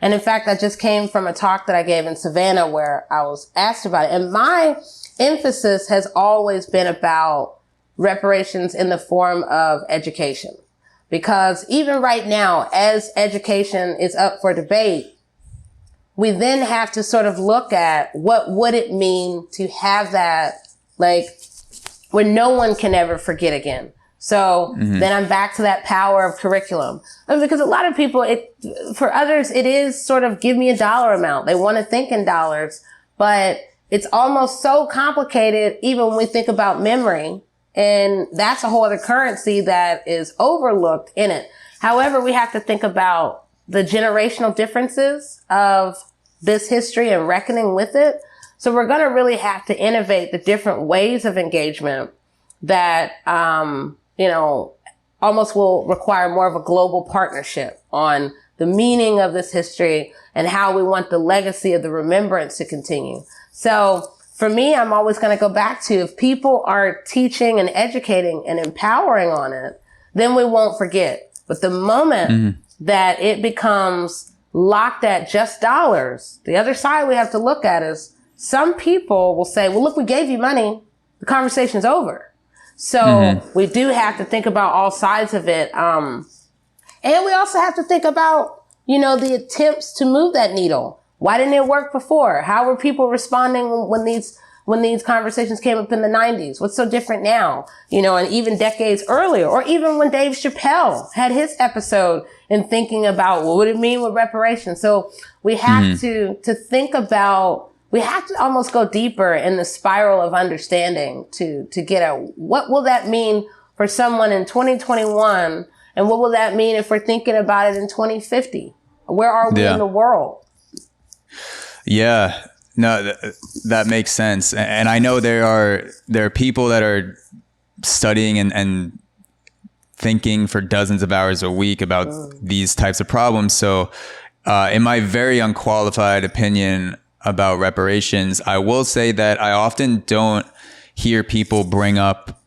And in fact, that just came from a talk that I gave in Savannah where I was asked about it. And my emphasis has always been about reparations in the form of education. Because even right now, as education is up for debate, we then have to sort of look at what would it mean to have that, like, where no one can ever forget again. So then I'm back to that power of curriculum. Because a lot of people, for others, it is sort of give me a dollar amount. They want to think in dollars, but it's almost so complicated even when we think about memory. And that's a whole other currency that is overlooked in it. However, we have to think about the generational differences of this history and reckoning with it. So we're going to really have to innovate the different ways of engagement that, almost will require more of a global partnership on the meaning of this history and how we want the legacy of the remembrance to continue. So for me, I'm always going to go back to, if people are teaching and educating and empowering on it, then we won't forget. But the moment that it becomes locked at just dollars, the other side we have to look at is some people will say, well, look, we gave you money. The conversation's over. So we do have to think about all sides of it. And we also have to think about, the attempts to move that needle. Why didn't it work before? How were people responding when these conversations came up in the 90s? What's so different now? And even decades earlier, or even when Dave Chappelle had his episode and thinking about what would it mean with reparations. So we have to think about, we have to almost go deeper in the spiral of understanding to get at what will that mean for someone in 2021, and what will that mean if we're thinking about it in 2050? Where are we in the world? Yeah, no, that makes sense. And I know there are people that are studying and thinking for dozens of hours a week about these types of problems. So in my very unqualified opinion about reparations, I will say that I often don't hear people bring up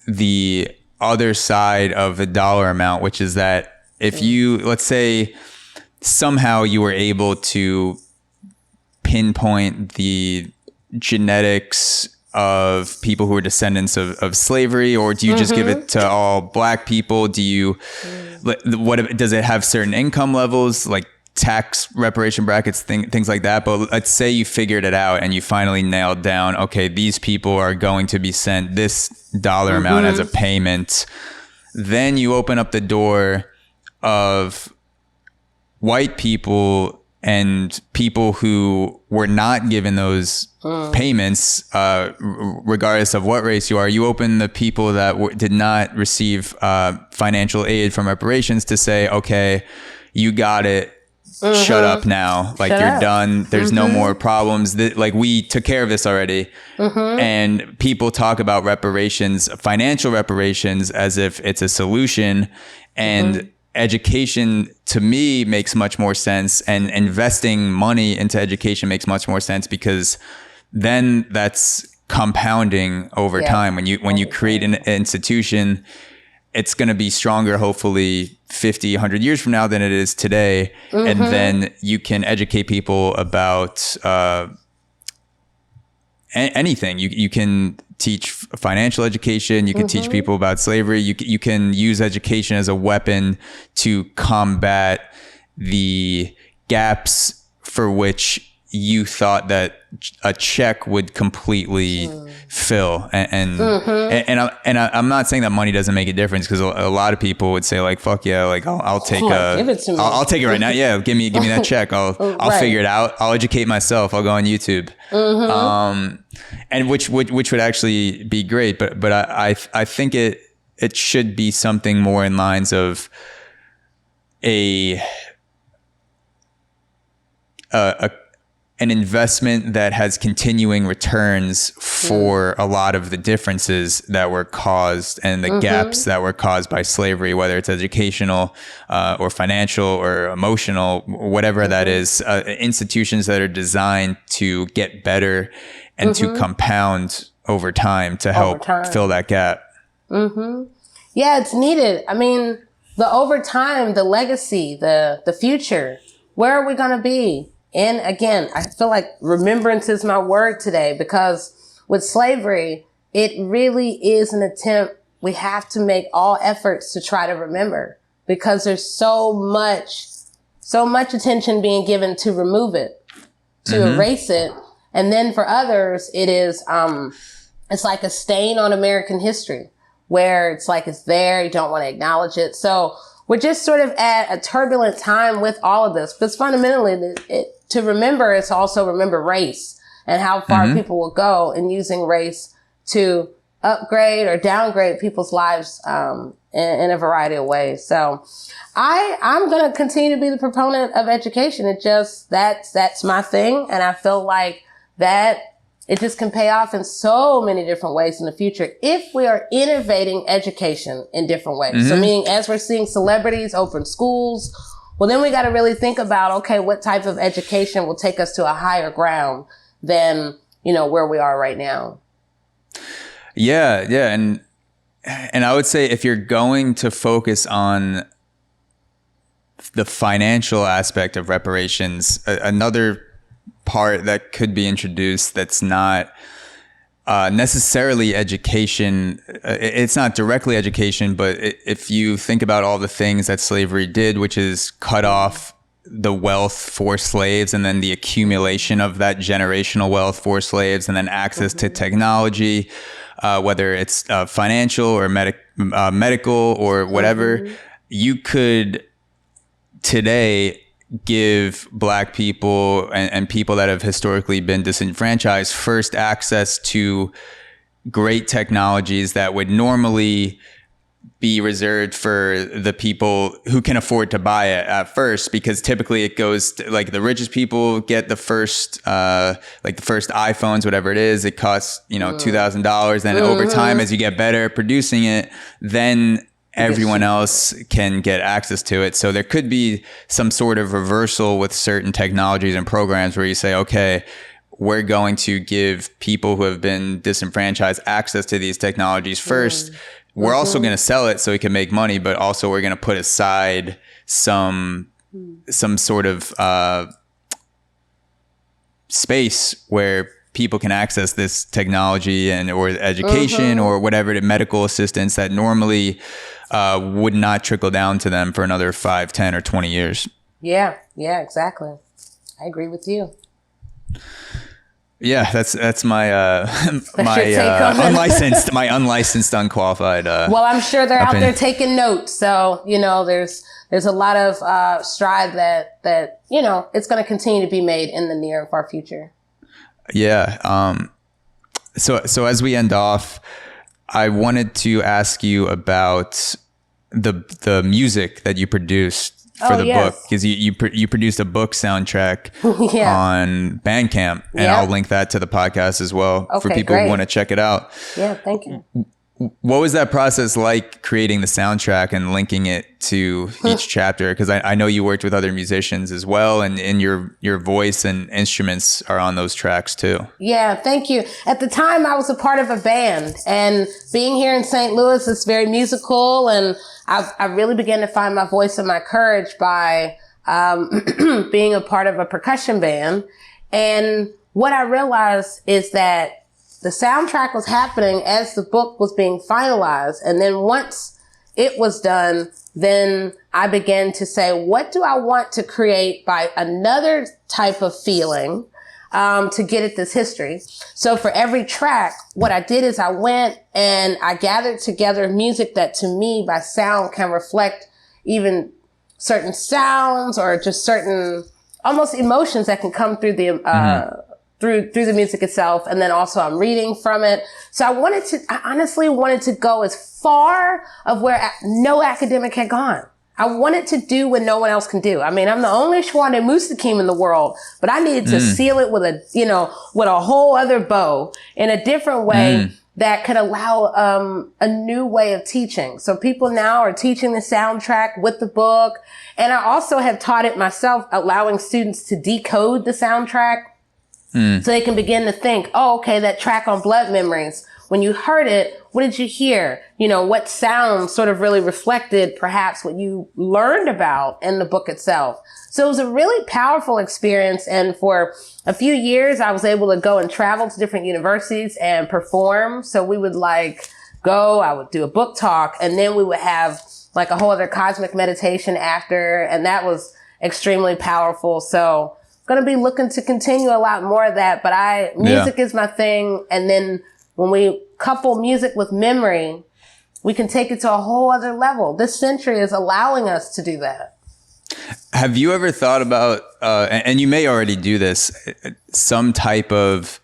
the other side of the dollar amount, which is that if you, let's say, somehow you were able to pinpoint the genetics of people who are descendants of slavery, or do you just give it to all black people? Do you, what does it have certain income levels, like tax reparation brackets, things like that? But let's say you figured it out and you finally nailed down, okay, these people are going to be sent this dollar amount as a payment. Then you open up the door of white people and people who were not given those payments, regardless of what race you are. You open the people that did not receive financial aid from reparations to say, okay, you got it. Shut up now. Like, you're done. There's no more problems. Like, we took care of this already. And people talk about reparations, financial reparations, as if it's a solution. And education, to me, makes much more sense. And investing money into education makes much more sense, because then that's compounding over time. When you create an institution, it's going to be stronger, hopefully 50, 100 years from now than it is today. And then you can educate people about anything. You can teach financial education. You can teach people about slavery. You can use education as a weapon to combat the gaps for which you thought that a check would completely fill. And I'm not saying that money doesn't make a difference, because a lot of people would say, like, fuck yeah, like I'll take give it to me. I'll take it right now. Yeah, give me that check. I'll figure it out. I'll educate myself. I'll go on YouTube. And which would actually be great. But I think it should be something more in lines of an investment that has continuing returns for a lot of the differences that were caused and the gaps that were caused by slavery, whether it's educational or financial or emotional, whatever that is, institutions that are designed to get better and to compound over time to help fill that gap. Yeah, it's needed. I mean, the overtime, the legacy, the future, where are we going to be? And again, I feel like remembrance is my word today, because with slavery, it really is an attempt. We have to make all efforts to try to remember, because there's so much attention being given to remove it, to erase it. And then for others, it is, it's like a stain on American history, where it's like, it's there. You don't want to acknowledge it. So we're just sort of at a turbulent time with all of this, because fundamentally to remember is also remember race, and how far people will go in using race to upgrade or downgrade people's lives in a variety of ways. So I'm going to continue to be the proponent of education. It just, that's my thing. And I feel like that it just can pay off in so many different ways in the future if we are innovating education in different ways. So meaning as we're seeing celebrities open schools, well, then we got to really think about, okay, what type of education will take us to a higher ground than, where we are right now. Yeah. And I would say if you're going to focus on the financial aspect of reparations, another part that could be introduced that's not necessarily education, it's not directly education, but if you think about all the things that slavery did, which is cut off the wealth for slaves and then the accumulation of that generational wealth for slaves and then access to technology, whether it's financial or medical or whatever, you could today give Black people and people that have historically been disenfranchised first access to great technologies that would normally be reserved for the people who can afford to buy it at first, because typically it goes to, like, the richest people get the first like the first iPhones, whatever it is. It costs $2,000. Then over time, as you get better at producing it, then everyone else can get access to it. So there could be some sort of reversal with certain technologies and programs where you say, okay, we're going to give people who have been disenfranchised access to these technologies first. We're also going to sell it so we can make money, but also we're going to put aside some sort of space where people can access this technology or education or whatever, the medical assistance that normally would not trickle down to them for another 5, 10, or 20 years. Yeah, exactly. I agree with you. Yeah, that's my unlicensed, unqualified. Well, I'm sure they're out there taking notes. So there's a lot of stride that it's going to continue to be made in the near and far future. Yeah. So as we end off, I wanted to ask you about the music that you produced for the book, because you produced a book soundtrack on Bandcamp, and I'll link that to the podcast as well for people who want to check it out. Yeah, thank you. What was that process like, creating the soundtrack and linking it to each chapter? Because I know you worked with other musicians as well, and your voice and instruments are on those tracks too. Yeah, thank you. At the time, I was a part of a band, and being here in St. Louis is very musical, and I really began to find my voice and my courage by being a part of a percussion band. And what I realized is that the soundtrack was happening as the book was being finalized. And then once it was done, then I began to say, what do I want to create by another type of feeling to get at this history? So for every track, what I did is I went and I gathered together music that to me by sound can reflect even certain sounds or just certain almost emotions that can come through the through the music itself. And then also I'm reading from it. So I honestly wanted to go as far of where no academic had gone. I wanted to do what no one else can do. I mean, I'm the only Sowande Mustakeem in the world, but I needed to seal it with a whole other bow in a different way that could allow a new way of teaching. So people now are teaching the soundtrack with the book. And I also have taught it myself, allowing students to decode the soundtrack so they can begin to think, oh, okay, that track on Blood Memories, when you heard it, what did you hear? What sound sort of really reflected perhaps what you learned about in the book itself. So it was a really powerful experience. And for a few years, I was able to go and travel to different universities and perform. So we would I would do a book talk, and then we would have like a whole other cosmic meditation after. And that was extremely powerful. So going to be looking to continue a lot more of that, but music is my thing. And then when we couple music with memory, we can take it to a whole other level. This century is allowing us to do that. Have you ever thought about, and you may already do this, some type of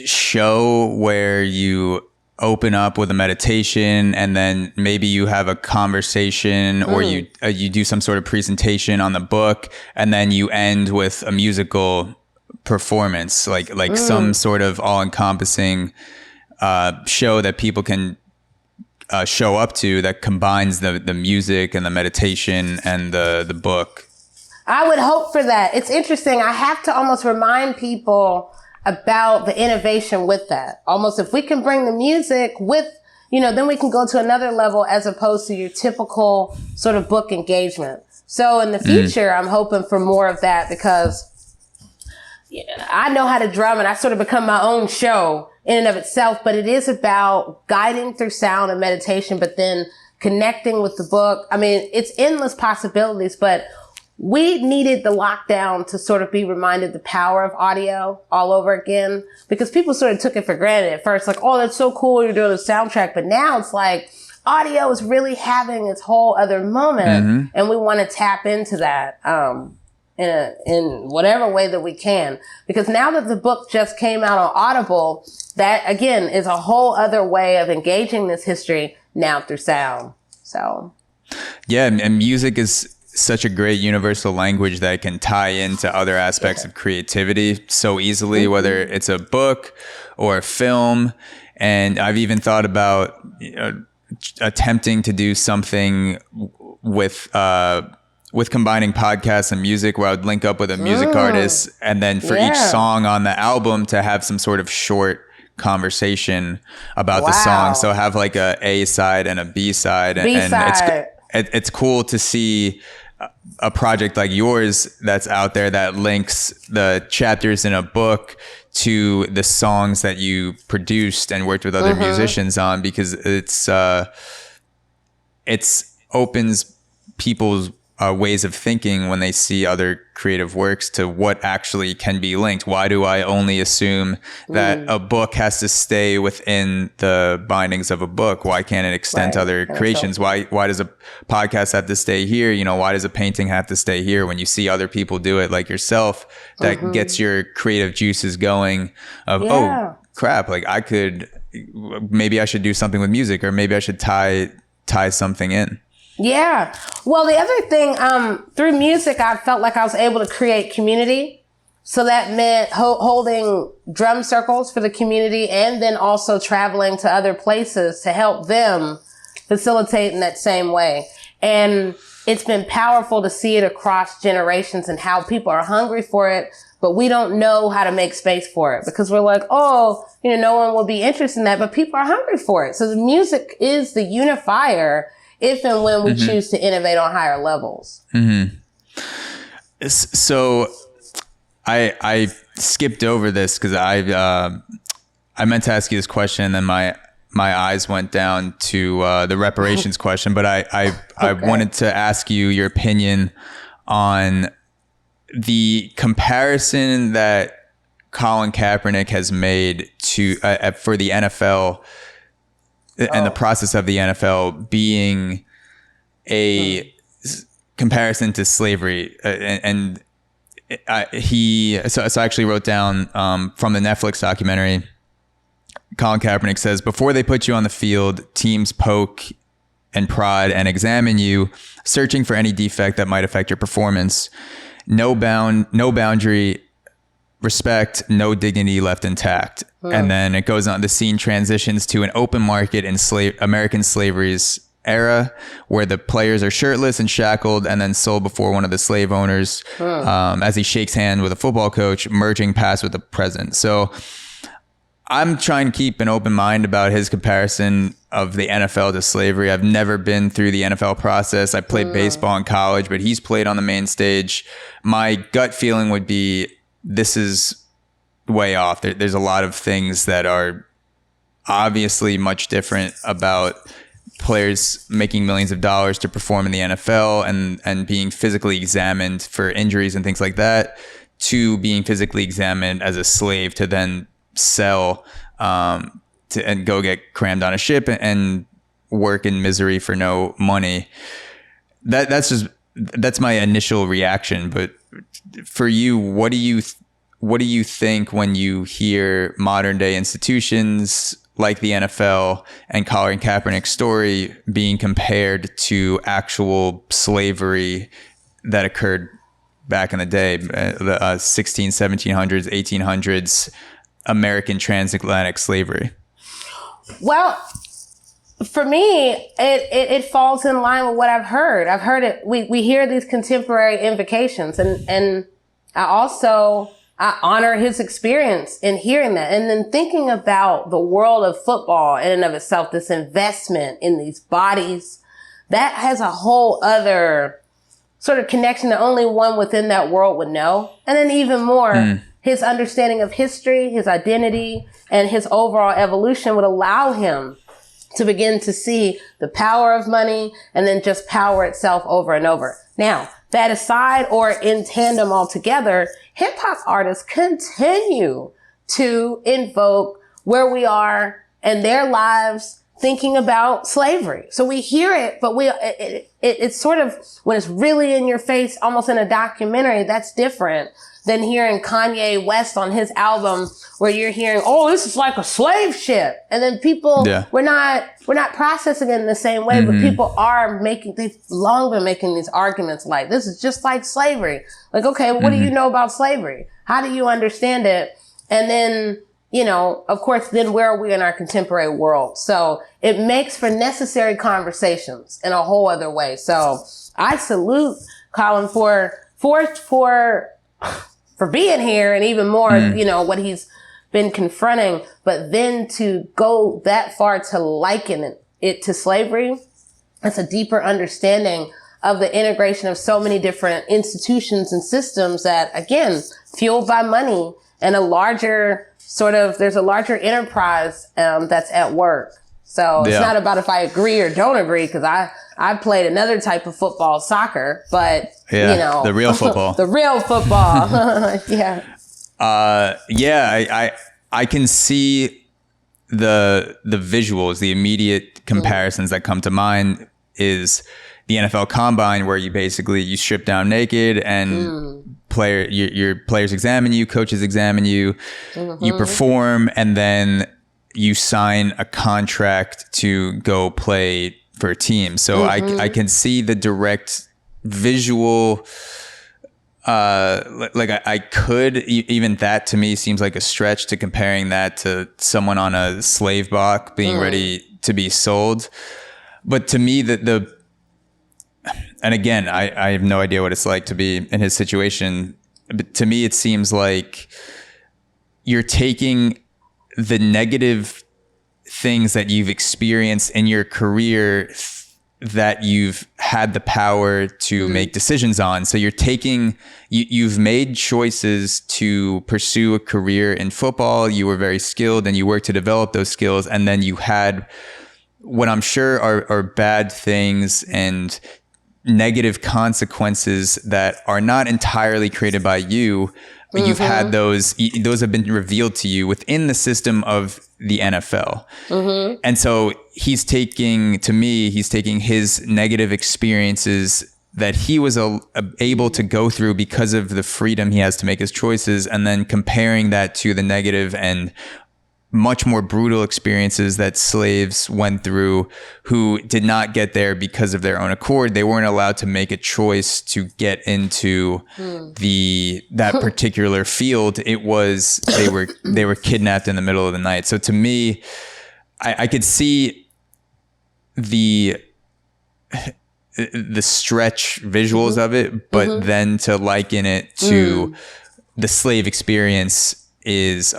show where you open up with a meditation and then maybe you have a conversation or you do some sort of presentation on the book and then you end with a musical performance, like some sort of all-encompassing show that people can show up to that combines the music and the meditation and the book. I would hope for that. It's interesting. I have to almost remind people about the innovation with that. Almost if we can bring the music with, then we can go to another level as opposed to your typical sort of book engagement. So in the future, I'm hoping for more of that because I know how to drum and I sort of become my own show in and of itself, but it is about guiding through sound and meditation, but then connecting with the book. I mean, it's endless possibilities, but we needed the lockdown to sort of be reminded the power of audio all over again, because people sort of took it for granted at first. Like, oh, that's so cool, you're doing a soundtrack. But now it's like audio is really having its whole other moment. And we want to tap into that in whatever way that we can. Because now that the book just came out on Audible, that, again, is a whole other way of engaging this history now through sound. So, yeah, and music is such a great universal language that can tie into other aspects of creativity so easily, whether it's a book or a film. And I've even thought about attempting to do something with combining podcasts and music, where I would link up with a music artist and then for each song on the album to have some sort of short conversation about the song. So have like a side and a B side. And it's cool to see a project like yours that's out there that links the chapters in a book to the songs that you produced and worked with other musicians on, because it's opens people's ways of thinking when they see other creative works to what actually can be linked. Why do I only assume that a book has to stay within the bindings of a book? Why can't it extend to other creations? Why does a podcast have to stay here? Why does a painting have to stay here? When you see other people do it like yourself, that gets your creative juices going of, oh crap, like maybe I should do something with music, or maybe I should tie something in. Yeah. Well, the other thing, through music, I felt like I was able to create community. So that meant holding drum circles for the community and then also traveling to other places to help them facilitate in that same way. And it's been powerful to see it across generations and how people are hungry for it, but we don't know how to make space for it because we're like, oh, no one will be interested in that, but people are hungry for it. So the music is the unifier if and when we choose to innovate on higher levels. So I skipped over this because I meant to ask you this question, and then my eyes went down to the reparations question. But I wanted to ask you your opinion on the comparison that Colin Kaepernick has made to for the NFL. And the process of the NFL being a comparison to slavery. So I actually wrote down from the Netflix documentary, Colin Kaepernick says, before they put you on the field, teams poke and prod and examine you, searching for any defect that might affect your performance. No boundary, respect, no dignity left intact. And then it goes on, the scene transitions to an open market in American slavery's era, where the players are shirtless and shackled and then sold before one of the slave owners as he shakes hand with a football coach, merging past with the present. So I'm trying to keep an open mind about his comparison of the NFL to slavery. I've never been through the NFL process. I played baseball in college, but he's played on the main stage. My gut feeling would be this is way off. There's a lot of things that are obviously much different about players making millions of dollars to perform in the NFL and being physically examined for injuries and things like that, to being physically examined as a slave to then sell and go get crammed on a ship and work in misery for no money. That's my initial reaction. But for you, what do you what do you think when you hear modern day institutions like the NFL and Colin Kaepernick's story being compared to actual slavery that occurred back in the day, the 1700s, 1800s, American transatlantic slavery? Well, for me, it falls in line with what I've heard. I've heard it. We hear these contemporary invocations, and I honor his experience in hearing that. And then thinking about the world of football in and of itself, this investment in these bodies, that has a whole other sort of connection that only one within that world would know. And then even more, his understanding of history, his identity, and his overall evolution would allow him to begin to see the power of money and then just power itself over and over. Now, that aside or in tandem altogether, hip hop artists continue to invoke where we are in their lives thinking about slavery. So we hear it, but it's sort of, when it's really in your face, almost in a documentary, that's different than hearing Kanye West on his album where you're hearing, oh, this is like a slave ship. And then people, we're not processing it in the same way, but people they've long been making these arguments like, this is just like slavery. Like, okay, well, what do you know about slavery? How do you understand it? And then, of course, then where are we in our contemporary world? So it makes for necessary conversations in a whole other way. So I salute Colin for being here, and even more, what he's been confronting, but then to go that far to liken it to slavery, that's a deeper understanding of the integration of so many different institutions and systems that, again, fueled by money and there's a larger enterprise that's at work. So it's not about if I agree or don't agree, because I played another type of football, soccer, but the real football, I can see the visuals, the immediate comparisons that come to mind is the NFL Combine, where you strip down naked and your players examine you, coaches examine you, you perform, and then you sign a contract to go play for a team. So I can see the direct visual, I could, even that to me seems like a stretch to comparing that to someone on a slave block being ready to be sold. But to me, and again, I have no idea what it's like to be in his situation, but to me, it seems like you're taking the negative things that you've experienced in your career that you've had the power to make decisions on. So you've made choices to pursue a career in football. You were very skilled and you worked to develop those skills. And then you had what I'm sure are bad things and negative consequences that are not entirely created by you. But you've had those have been revealed to you within the system of the NFL. And so he's taking his negative experiences that he was able to go through because of the freedom he has to make his choices, and then comparing that to the negative and much more brutal experiences that slaves went through who did not get there because of their own accord. They weren't allowed to make a choice to get into that particular field. It was, they were kidnapped in the middle of the night. So to me, I could see the stretch visuals of it, but then to liken it to the slave experience is,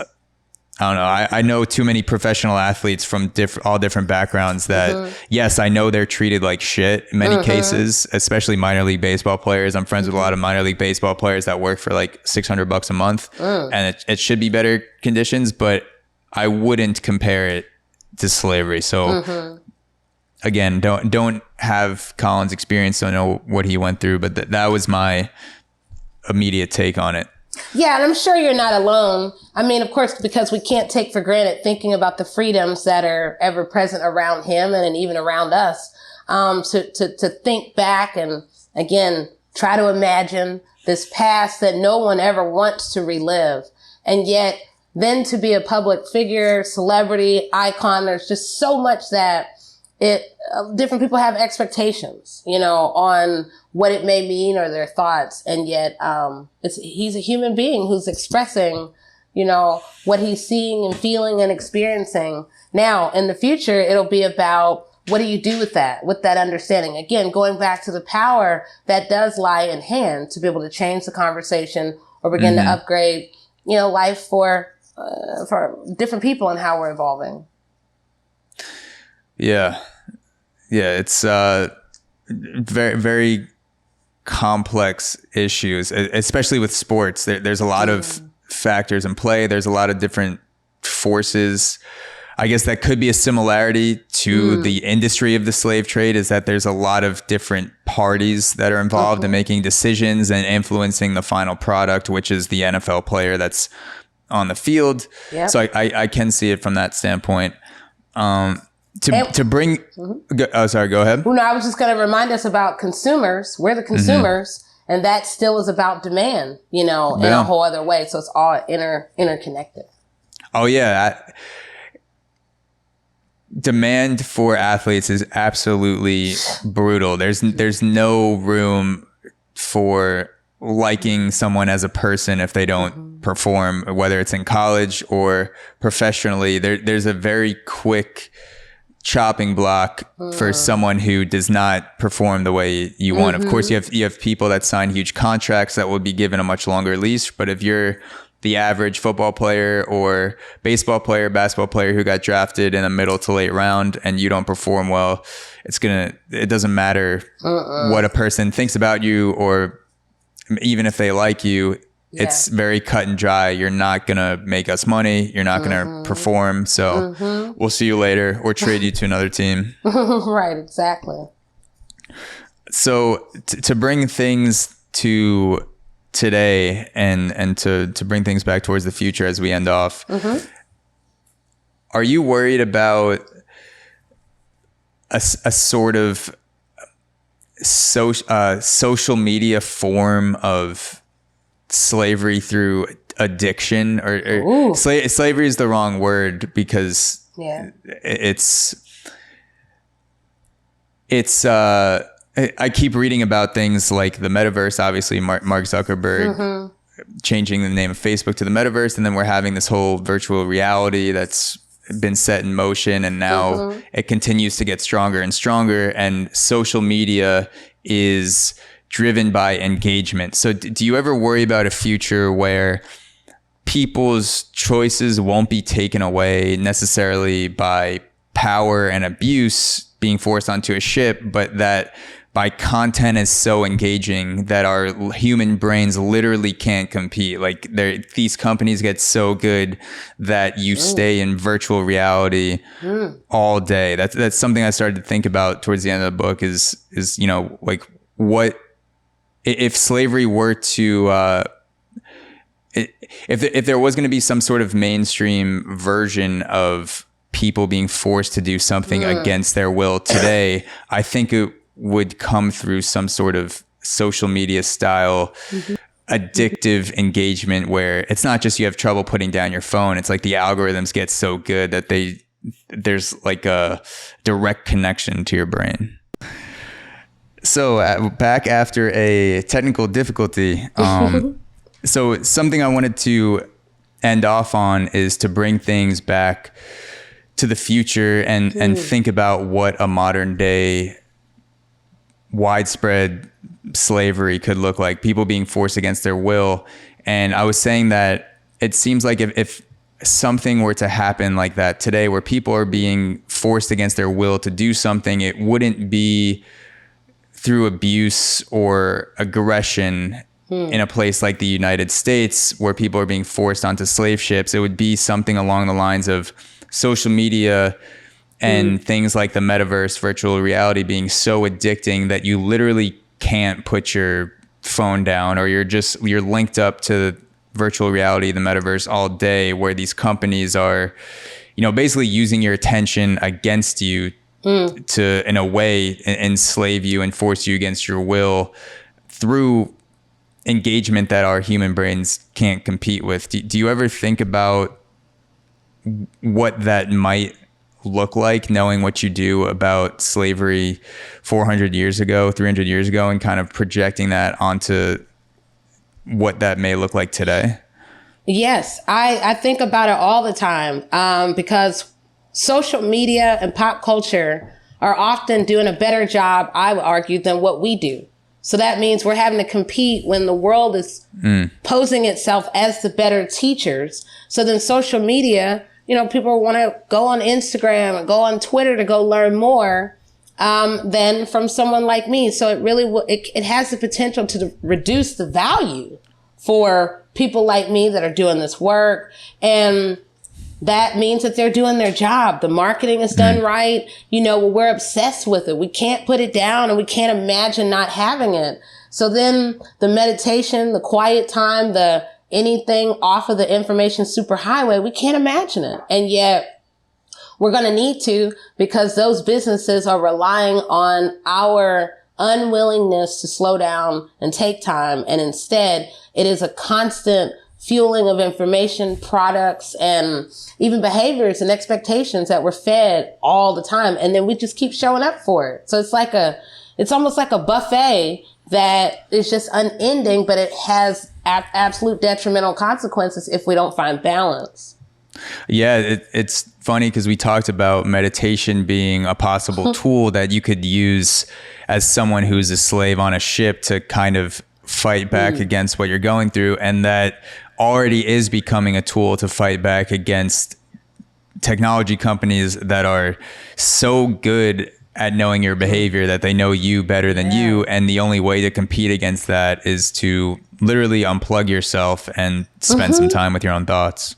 I don't know. I know too many professional athletes from all different backgrounds that, yes, I know they're treated like shit in many cases, especially minor league baseball players. I'm friends with a lot of minor league baseball players that work for like $600 a month, and it should be better conditions, but I wouldn't compare it to slavery. So again, don't have Colin's experience, don't know what he went through, but that was my immediate take on it. Yeah, and I'm sure you're not alone. I mean, of course, because we can't take for granted thinking about the freedoms that are ever present around him and even around us. To think back and, again, try to imagine this past that no one ever wants to relive. And yet then to be a public figure, celebrity, icon, there's just so much that different people have expectations, on what it may mean or their thoughts. And yet, he's a human being who's expressing, what he's seeing and feeling and experiencing. Now, in the future, it'll be about what do you do with that understanding? Again, going back to the power that does lie in hand to be able to change the conversation or begin to upgrade, life for different people and how we're evolving. Yeah. Yeah. It's, very, very complex issues, especially with sports. There's a lot of factors in play. There's a lot of different forces. I guess that could be a similarity to the industry of the slave trade, is that there's a lot of different parties that are involved in making decisions and influencing the final product, which is the NFL player that's on the field. Yep. So I can see it from that standpoint. To bring, oh, sorry, go ahead. Well, no, I was just going to remind us about consumers. We're the consumers, and that still is about demand, in a whole other way. So it's all interconnected. Oh yeah. Demand for athletes is absolutely brutal. There's no room for liking someone as a person if they don't perform, whether it's in college or professionally. There's a very quick chopping block for someone who does not perform the way you want. Of course, you have people that sign huge contracts that will be given a much longer leash, but if you're the average football player or baseball player, basketball player who got drafted in a middle to late round and you don't perform well, it doesn't matter what a person thinks about you, or even if they like you, it's very cut and dry. You're not going to make us money. You're not going to perform. So we'll see you later, or trade you to another team. Right. Exactly. So to bring things to today and to bring things back towards the future as we end off, are you worried about a sort of social media form of slavery through addiction, or slavery is the wrong word, because it's I keep reading about things like the metaverse, obviously Mark Zuckerberg changing the name of Facebook to the metaverse. And then we're having this whole virtual reality that's been set in motion. And now it continues to get stronger and stronger. And social media is driven by engagement. So do you ever worry about a future where people's choices won't be taken away necessarily by power and abuse being forced onto a ship, but that by content is so engaging that our human brains literally can't compete? Like these companies get so good that you stay in virtual reality all day. That's something I started to think about towards the end of the book is, like, what if slavery were to, if there was going to be some sort of mainstream version of people being forced to do something against their will today, I think it would come through some sort of social media style addictive engagement, where it's not just you have trouble putting down your phone. It's like the algorithms get so good that there's like a direct connection to your brain. So back after a technical difficulty, so something I wanted to end off on is to bring things back to the future and think about what a modern day widespread slavery could look like, people being forced against their will. And I was saying that it seems like if something were to happen like that today, where people are being forced against their will to do something, it wouldn't be through abuse or aggression in a place like the United States, where people are being forced onto slave ships. It would be something along the lines of social media and things like the metaverse, virtual reality being so addicting that you literally can't put your phone down, or you're linked up to virtual reality, the metaverse, all day, where these companies are, basically using your attention against you to, in a way, enslave you and force you against your will through engagement that our human brains can't compete with. Do you ever think about what that might look like, knowing what you do about slavery 400 years ago, 300 years ago, and kind of projecting that onto what that may look like today? Yes, I think about it all the time, because social media and pop culture are often doing a better job, I would argue, than what we do. So that means we're having to compete when the world is posing itself as the better teachers. So then social media, people want to go on Instagram and go on Twitter to go learn more than from someone like me. So it really it has the potential to reduce the value for people like me that are doing this work. And that means that they're doing their job. The marketing is done right. We're obsessed with it. We can't put it down, and we can't imagine not having it. So then the meditation, the quiet time, the anything off of the information superhighway, we can't imagine it. And yet we're going to need to, because those businesses are relying on our unwillingness to slow down and take time. And instead, it is a constant fueling of information, products, and even behaviors and expectations that we're fed all the time. And then we just keep showing up for it. So it's almost like a buffet that is just unending, but it has absolute detrimental consequences if we don't find balance. Yeah, it's funny because we talked about meditation being a possible tool that you could use as someone who's a slave on a ship to kind of fight back against what you're going through. And that already is becoming a tool to fight back against technology companies that are so good at knowing your behavior that they know you better than you. And the only way to compete against that is to literally unplug yourself and spend some time with your own thoughts.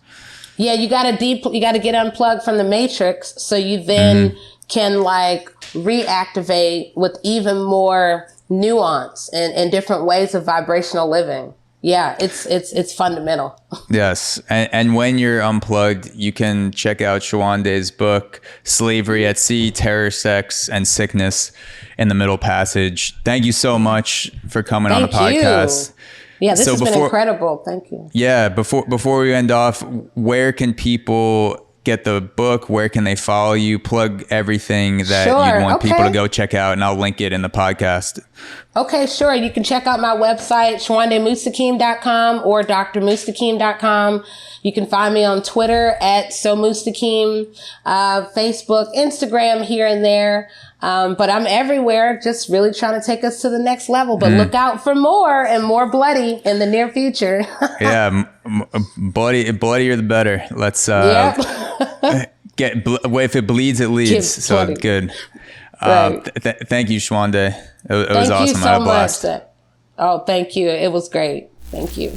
Yeah, you gotta get unplugged from the matrix, so you then can reactivate with even more nuance and different ways of vibrational living. Yeah, it's fundamental. Yes. And when you're unplugged, you can check out Sowande's book, Slavery at Sea, Terror, Sex, and Sickness in the Middle Passage. Thank you so much for coming on the podcast. Yeah, this has been incredible. Thank you. Yeah, before we end off, where can people get the book? Where can they follow you? Plug everything that you'd want people to go check out, and I'll link it in the podcast. Okay, sure. You can check out my website, SowandeMustakeem.com or drmustakeem.com. You can find me on Twitter at SoMustakeem, Facebook, Instagram, here and there. But I'm everywhere, just really trying to take us to the next level. But look out for more and more bloody in the near future. Yeah, bloodier the better. Let's if it bleeds, it leads. So good. Right. Thank you, Sowande. It was awesome. I had a blast. Oh, thank you. It was great. Thank you.